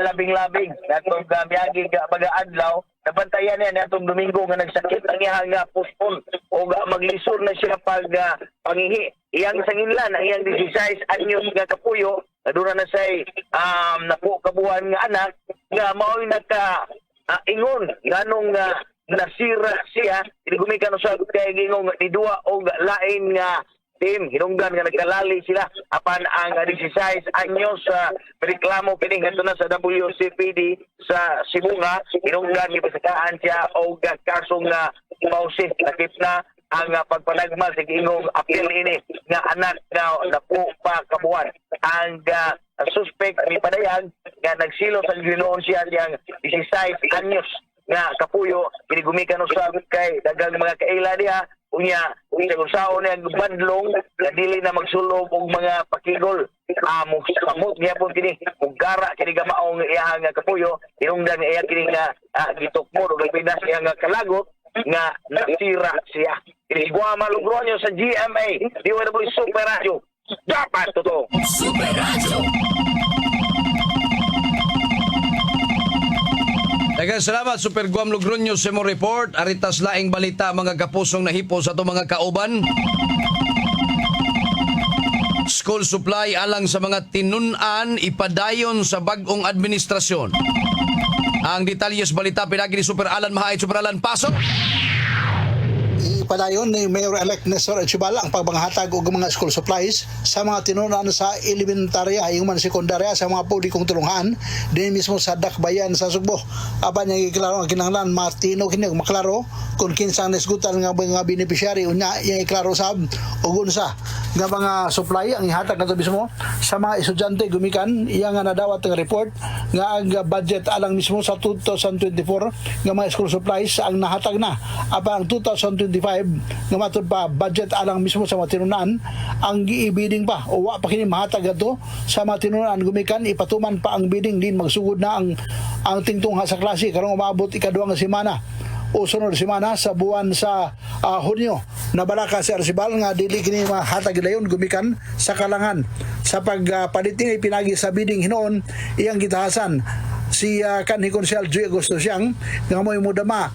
labing-labing natong miyagi mga adlaw nabantayan niya natong Domingo nga nagsakit ang iyang nga postpone o maglisod na siya pag pangihi. Iyang sanginlan ang iyang 16 anyos nga Kapuyo nadura na say napukabuhan nga anak nga mao'y ingon nganong nasira siya gumikan usab kay gingong ni duwa og lain nga team hinungdan nga nagkalali sila apan ang 16 anyos sa reklamo kini ngadto na sa WCPD sa Cebu nga hinungdan gipasakaan siya og kasong nga pausi lakip na ang pagpanagmal sa gingong apil ini nga anak na napo pa kabuan ang suspect ni padayag nga nagsilo sa ginoon siya yang 16 anyos nga Kapuyo kinigumikan usab kay dagang mga kaila diha unya usao niya bandlong nga dili na magsulog og mga pakigol samot niya po kini mugara kini gamaong iya nga Kapuyo hinungdan nga iya kini nga gitukmod og pinas siya nga kalagot nga nasira siya. Kini Guama Logroño sa GMA DYW Super Radio dapat totoo Super Radio. Daghang salamat Super Guam Logroño sa imong report. Aritas laing balita mga kapusong nahipo sa ato mga kauban. School supply alang sa mga tinun-an ipadayon sa bag-ong administrasyon. Ang detalyes balita pinagi ni Super Alan Mahay. Super Alan, pasok! Padayon ni Mayor-elect Nestor Echibala ang pagbanghatag og mga school supplies sa mga tinunan sa elementarya yung man sekundarya sa mga publikong tulungan din mismo sa Dakbayan sa Sugbo. Apan yang iklaro ang kinahanglan Martino kini maklaro kung kinsang nesgutan nga mga beneficiary unya yang iklaro sab og unsa nga mga supply ang ihatag nato mismo sa mga estudyante gumikan iya nga nadawat nga report nga ang budget alang mismo sa 2024 nga mga school supplies ang nahatag na apan ang 2025 nga matud pa budget alang mismo sa mga tinunan ang giibiding pa o wa pa kini mahatag ato sa mga tinunan gumikan ipatuman pa ang bidding din magsugod na ang tingtong sa klase karong umabot ikaduha nga semana o sunod semana sa buwan sa Hunyo nabalaka si Arcibal nga dili kini mahatag dayon gumikan sa kalangan sa pagpalitin pinagi sa bidding hinoon iyang gitahasan si kanhi Konsyal Joy Agosto siyang nga mo'y mudama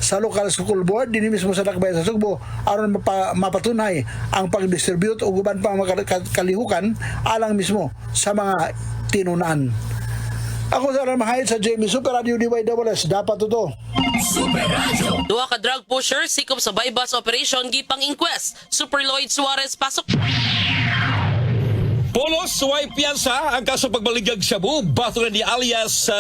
sa local school board din mismo sa Dakbayan sa Sugbo aron mapatunay ang pag-distribute o guban pang kalihukan alang mismo sa mga tinunan. Ako sa Ramahayat sa Jamie Super Radio DYSS dapat ito. Super Radio. Duha ka drug pusher sikop sa bypass operation gipang inquest. Super Lloyd Suarez, pasok. Polos, way piyansa ang kaso pagbaligyag shabu bato ni alias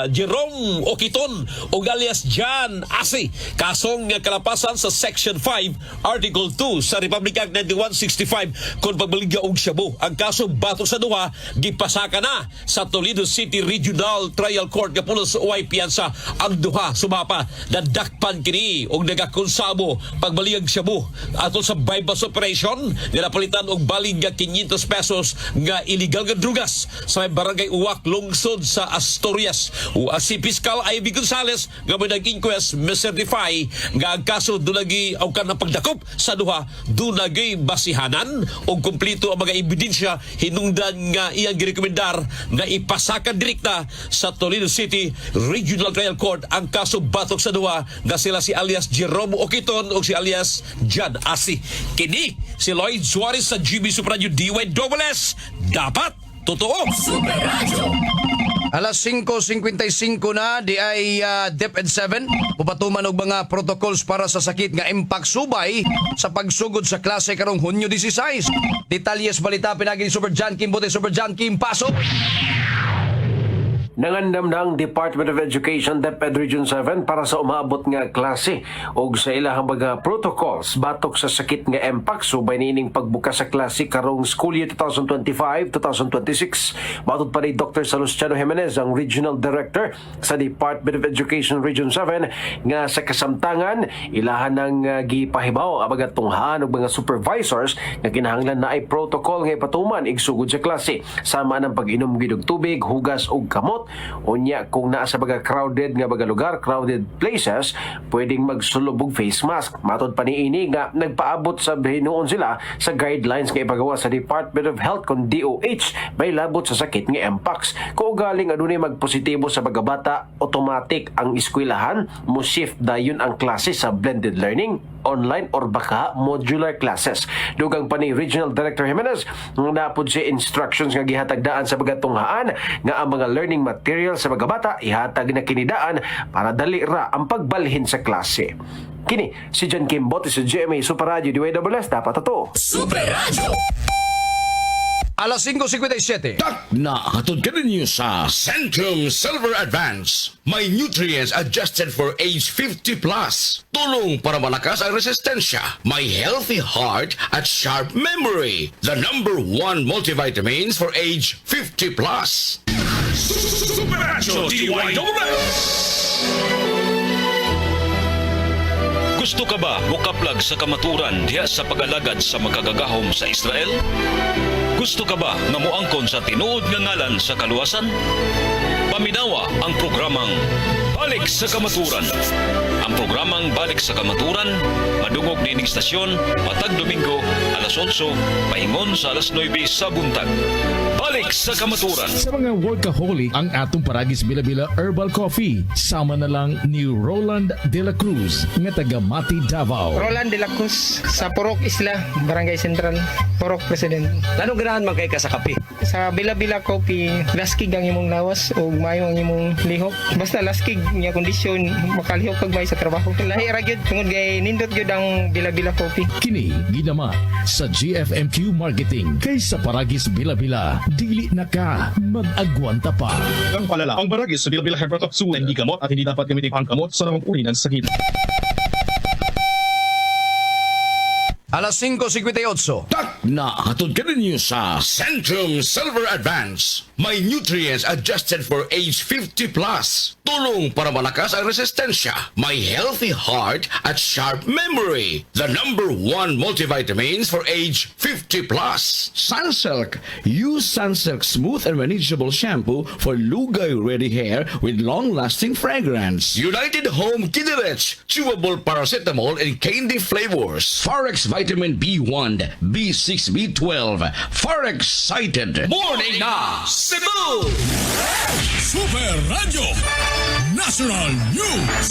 Jerome Oquiton o alias John Asi. Kasong kalapasan sa Section 5, Article 2 sa Republic Act 9165 kung pagbaligya og shabu. Ang kaso bato sa duha gipasaka na sa Toledo City Regional Trial Court nga pulos way piyansa. Ang duha sumapa nadakpan kini og nagakonsabo pagbaligyag shabu atol sa bypass operation nilapalitan og balig nga 500 pesos nga illegal nga drugas sa may barangay Uwak, lungsod sa Asturias. Si Piskal Ivy Gonzales nga may nag-inquest certify nga ang kaso dunagi ang kanang pagdakop sa duha dunagi basihanan o kumplito ang mga ebidensya hinungdan nga iyang girekomendar nga ipasakan direkta sa Toledo City Regional Trial Court ang kaso batok sa duha nga sila si alias Jerome Oquiton o si alias John Asi. Kini si Lloyd Suarez sa GB Super Radio DYSS. Dapat totoo. Super Radio. Alas 5:55 na di ay DepEd 7 pupatuman og mga protocols para sa sakit nga impact subay sa pagsugod sa klase karong Hunyo 16. Detalyes balita pinagi ni Super John Kim Bote. Super John Kim, pasok. Nangandam na ang Department of Education DepEd Region 7 para sa umaabot nga klase og sa ilahang mga protocols batok sa sakit nga mpox subay nining pagbukas sa klase karong school year 2025-2026. Matod pa ni Dr. Salustiano Jimenez, ang Regional Director sa Department of Education Region 7, nga sa kasamtangan ilahan ng gipahibaw ang mga tunghaan og mga supervisors nga kinahanglan na ay protocol nga ipatuman igsugod sa klase sama ng pag-inom gid og tubig, hugas ug kamot. Unya kung naa sa mga crowded nga mga lugar, crowded places, pwedeng magsulubog face mask. Matod pa niini nga nagpaabot sa hinuon sila sa guidelines nga ipagawa sa Department of Health kon DOH may labot sa sakit nga mpox. Kung galing adunay magpositibo sa mga bata, automatic ang eskwelahan mo shift dayon ang klase sa blended learning, online or baka modular classes. Dugang pa ni Regional Director Jimenez napod si instructions nga gihatagdaan sa mga tunghaan nga ang mga learning material sa mga bata ihatag na kinidaan para dali ra ang pagbalhin sa klase. Kini si John Kim Bote sa GMA Super Radio DYSS. Dapat ito Super Radio. Alas 5:57. Na hatod ka ninyo sa Centrum Silver Advance. May nutrients adjusted for age 50 plus. Tulong para malakas ang resistensya. May healthy heart at sharp memory. The #1 multivitamins for age 50 plus. Super Radio DYSS. Gusto ka ba mukaplag sa kamaturan diha sa pag-alagad sa makagagahom sa Israel? Gusto ka ba nga moangkon sa tinuod nga ngalan sa kaluwasan? Paminawa ang programang Balik sa Kamaturan. Ang programang Balik sa Kamaturan madungog nining istasyon matag Domingo alas 8 paingon sa alas 9 sa buntag. Balik sa Kamaturan. Sa mga workaholic, ang atong Paragis Bila-Bila Herbal Coffee. Sama na lang ni Roland De La Cruz, nga taga Mati, Davao. Roland De La Cruz, sa Purok Isla, Barangay Central, Purok President. Anong ganahan man kay ka sa kape? Sa Bila-Bila Coffee, laskig ang imong lawas o mayo ang imong lihok. Basta laskig niya kondisyon, makalihok pag may sa trabaho. Lahi ra gyud tungod kay nindot gyud ang Bila-Bila Coffee. Kini ginama sa GFMQ Marketing kay sa Paragis Bila-Bila. Dili na ka mag-agwanta pa. Ang palala, ang Baragis sa Bila-Bila Herbal Capsule hindi gamot at hindi dapat gamitin pangkamot sa namang uri ng sakit. Alas 5:58. Na hatod ka ninyo sa Centrum Silver Advance. May nutrients adjusted for age 50 plus. Tulong para malakas ang resistensya. May healthy heart at sharp memory. The #1 multivitamins for age 50 plus. Sunsilk. Use Sunsilk smooth and manageable shampoo for lugay-ready hair with long-lasting fragrance. United Home Kiderich. Chewable paracetamol and candy flavors. Forex Vitamin B1, B6, B12. Forex Cited. Morning na Cebu. Super Radio National News.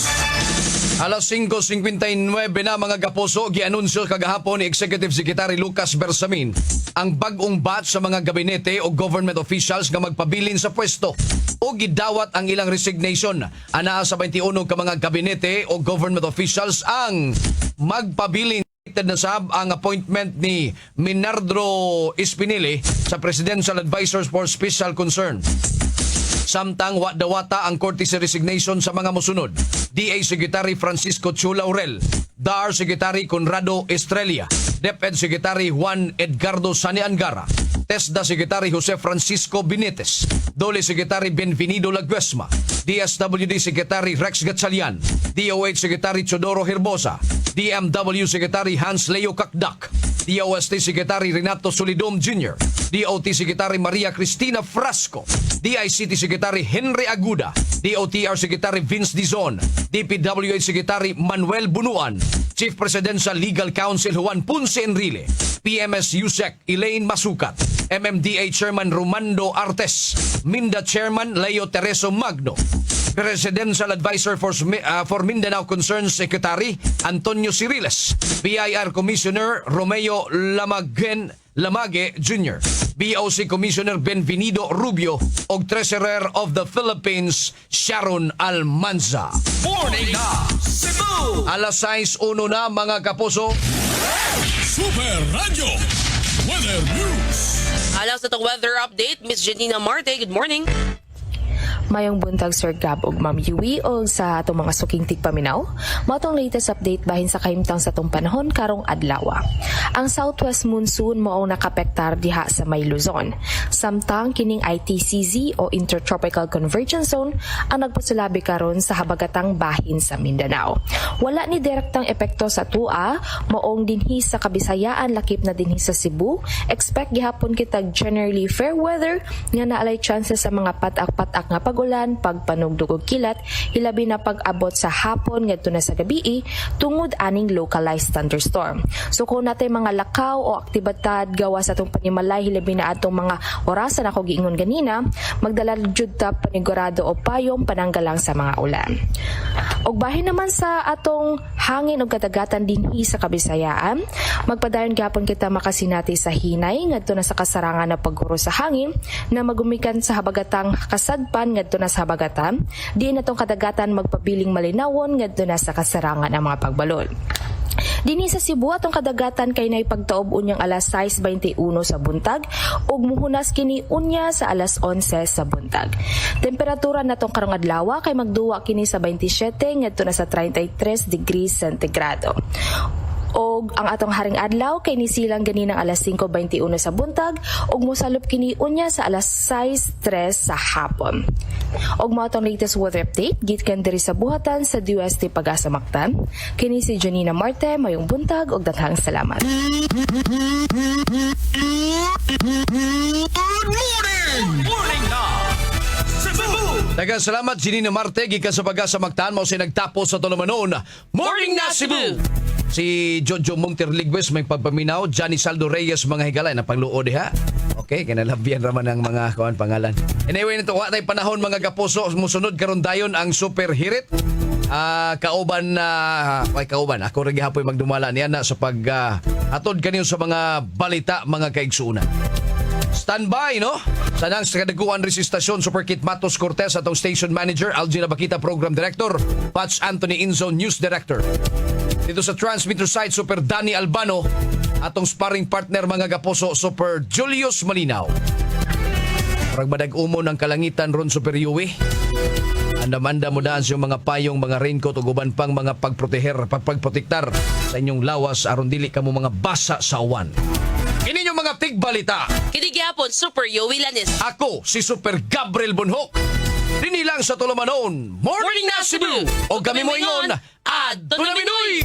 Alas 5:59 na mga kapuso, gianunsyo kagahapon ni Executive Secretary Lucas Bersamin ang bag-ong batch sa mga gabinete o government officials nga magpabilin sa pwesto o gidawat ang ilang resignation. Anaa sa 21 ka mga gabinete o government officials ang magpabilin confirmated na sab ang appointment ni Minardro Espinili sa Presidential Advisors for Special Concern. Samtang wadawata ang courtesy resignation sa mga musunod. DA Secretary Francisco Chula Aurel, DAR Secretary Conrado Estrella, DepEd Secretary Juan Edgardo Sani Angara, TESDA Secretary Jose Francisco Benitez, Dole Secretary Benvenido Laguesma, DSWD Secretary Rex Gatchalian, DOH Secretary Chodoro Herbosa, DMW Secretary Hans Leo Kakdak, DOST Secretary Renato Solidom Jr., DOT Secretary Maria Cristina Frasco, DICT Secretary Henry Aguda, DOTR Secretary Vince Dizon, DPWH Secretary Manuel Bunuan, Chief Presidential Legal Counsel Juan Ponce Enrile, PMS USEC Elaine Masukat, MMDA Chairman Romando Artes, Minda Chairman Leo Tereso Magno, Presidential Advisor for Mindanao Concerns Secretary Antonio Ciriles, BIR Commissioner Romeo Lamage Jr., BOC Commissioner Benvenido Rubio o Treasurer of the Philippines Sharon Almanza. Morning na Cebu! Alas 6:01 na mga kapuso. Super Radio Weather News. Alas na itong weather update, Miss Janina Marte, good morning. Mayong buntag Sir Gab ug Ma'am Yui og sa atong mga suking tigpaminaw. Matong latest update bahin sa kahimtang sa atong panahon karong adlaw. Ang southwest monsoon mao nakapektar diha sa may Luzon. Samtang kining ITCZ o Intertropical Convergence Zone ang nagpasulabi karon sa habagatang bahin sa Mindanao. Wala ni direktang epekto sa tua, maong dinhi sa Kabisayaan lakip na dinhi sa Cebu. Expect gihapon kitag generally fair weather nga naalay chances sa mga patak-patak nga pagulan, pagpanugdog og kilat, hilabi na pag-abot sa hapon ngadto na sa gabii tungod aning localized thunderstorm. So kung natay mga lakaw o aktibidad gawa sa atong panimalay hilabi na atong mga orasan ako giingon ganina, magdala jud ta panigurado o payong pananggalang sa mga ulan. Og bahin naman sa atong hangin og kadagatan dinhi sa Kabisayaan, magpadayon gyapon kita makasinati sa hinay ngadto na sa kasarangan na pagguro sa hangin na magumikan sa habagatang kasadpan ngadto na sa habagatan, diin natong kadagatan magpabiling malinawon ngadto na sa kasarangan ng mga pagbalod. Dinhi sa Cebu atong kadagatan kay nay pagtaob unyang alas 6:21 sa buntag ug muhunas kini unya sa alas 11 sa buntag. Temperatura natong karong adlaw kay magduwa kini sa 27 ngadto na sa 33 degrees sentigrado. Og ang atong haring adlaw kay nisilang ganinang alas 5:21 sa buntag ug mosalop kini unya sa alas 6:03 sa hapon. Og mao atong latest weather update gikan diri sa buhatan sa DOST Pag-asa Mactan. Kini si Janina Marte, mayong buntag og daghang salamat. Morning na Cebu! Daghang salamat Janina Marte gikan sa Pag-asa Mactan mao si nagtapos sa tulumanon. Morning na Cebu! Si Jojo Mongter Ligwes may pagpaminaw, Johnny Saldo Reyes mga higalay na pangluod ha. Okay, kinalabyan raman ang mga kawan pangalan. Anyway, nito wa tay panahon mga kapuso, musunod karon dayon ang super hirit. Kauban ako rin gihapoy magdumala niya na sa pag atod kaniyo sa mga balita mga kaigsuunan. Standby, no? Sanang sa kadaguan resistasyon Super Kit Matos Cortez atong Station Manager, Algina Bakita Program Director, Patch Anthony Inzo News Director. Dito sa transmitter site, Super Danny Albano, atong sparring partner mga kapuso, Super Julius Malinaw. Parang madag-umo ng kalangitan ron Super Yui. Andamanda mo daan sa mga payong, mga raincoat o guban pang mga pagprotektar sa inyong lawas aron dili kamo mga basa sa awan. Kini yung mga tigbalita. Kini gyapon Super Yowie Lanis. Ako si Super Gabriel Bunhok. Dini lang sa tulumanon. Morning na Cebu. O kami mo ingon, Adto na Minoy!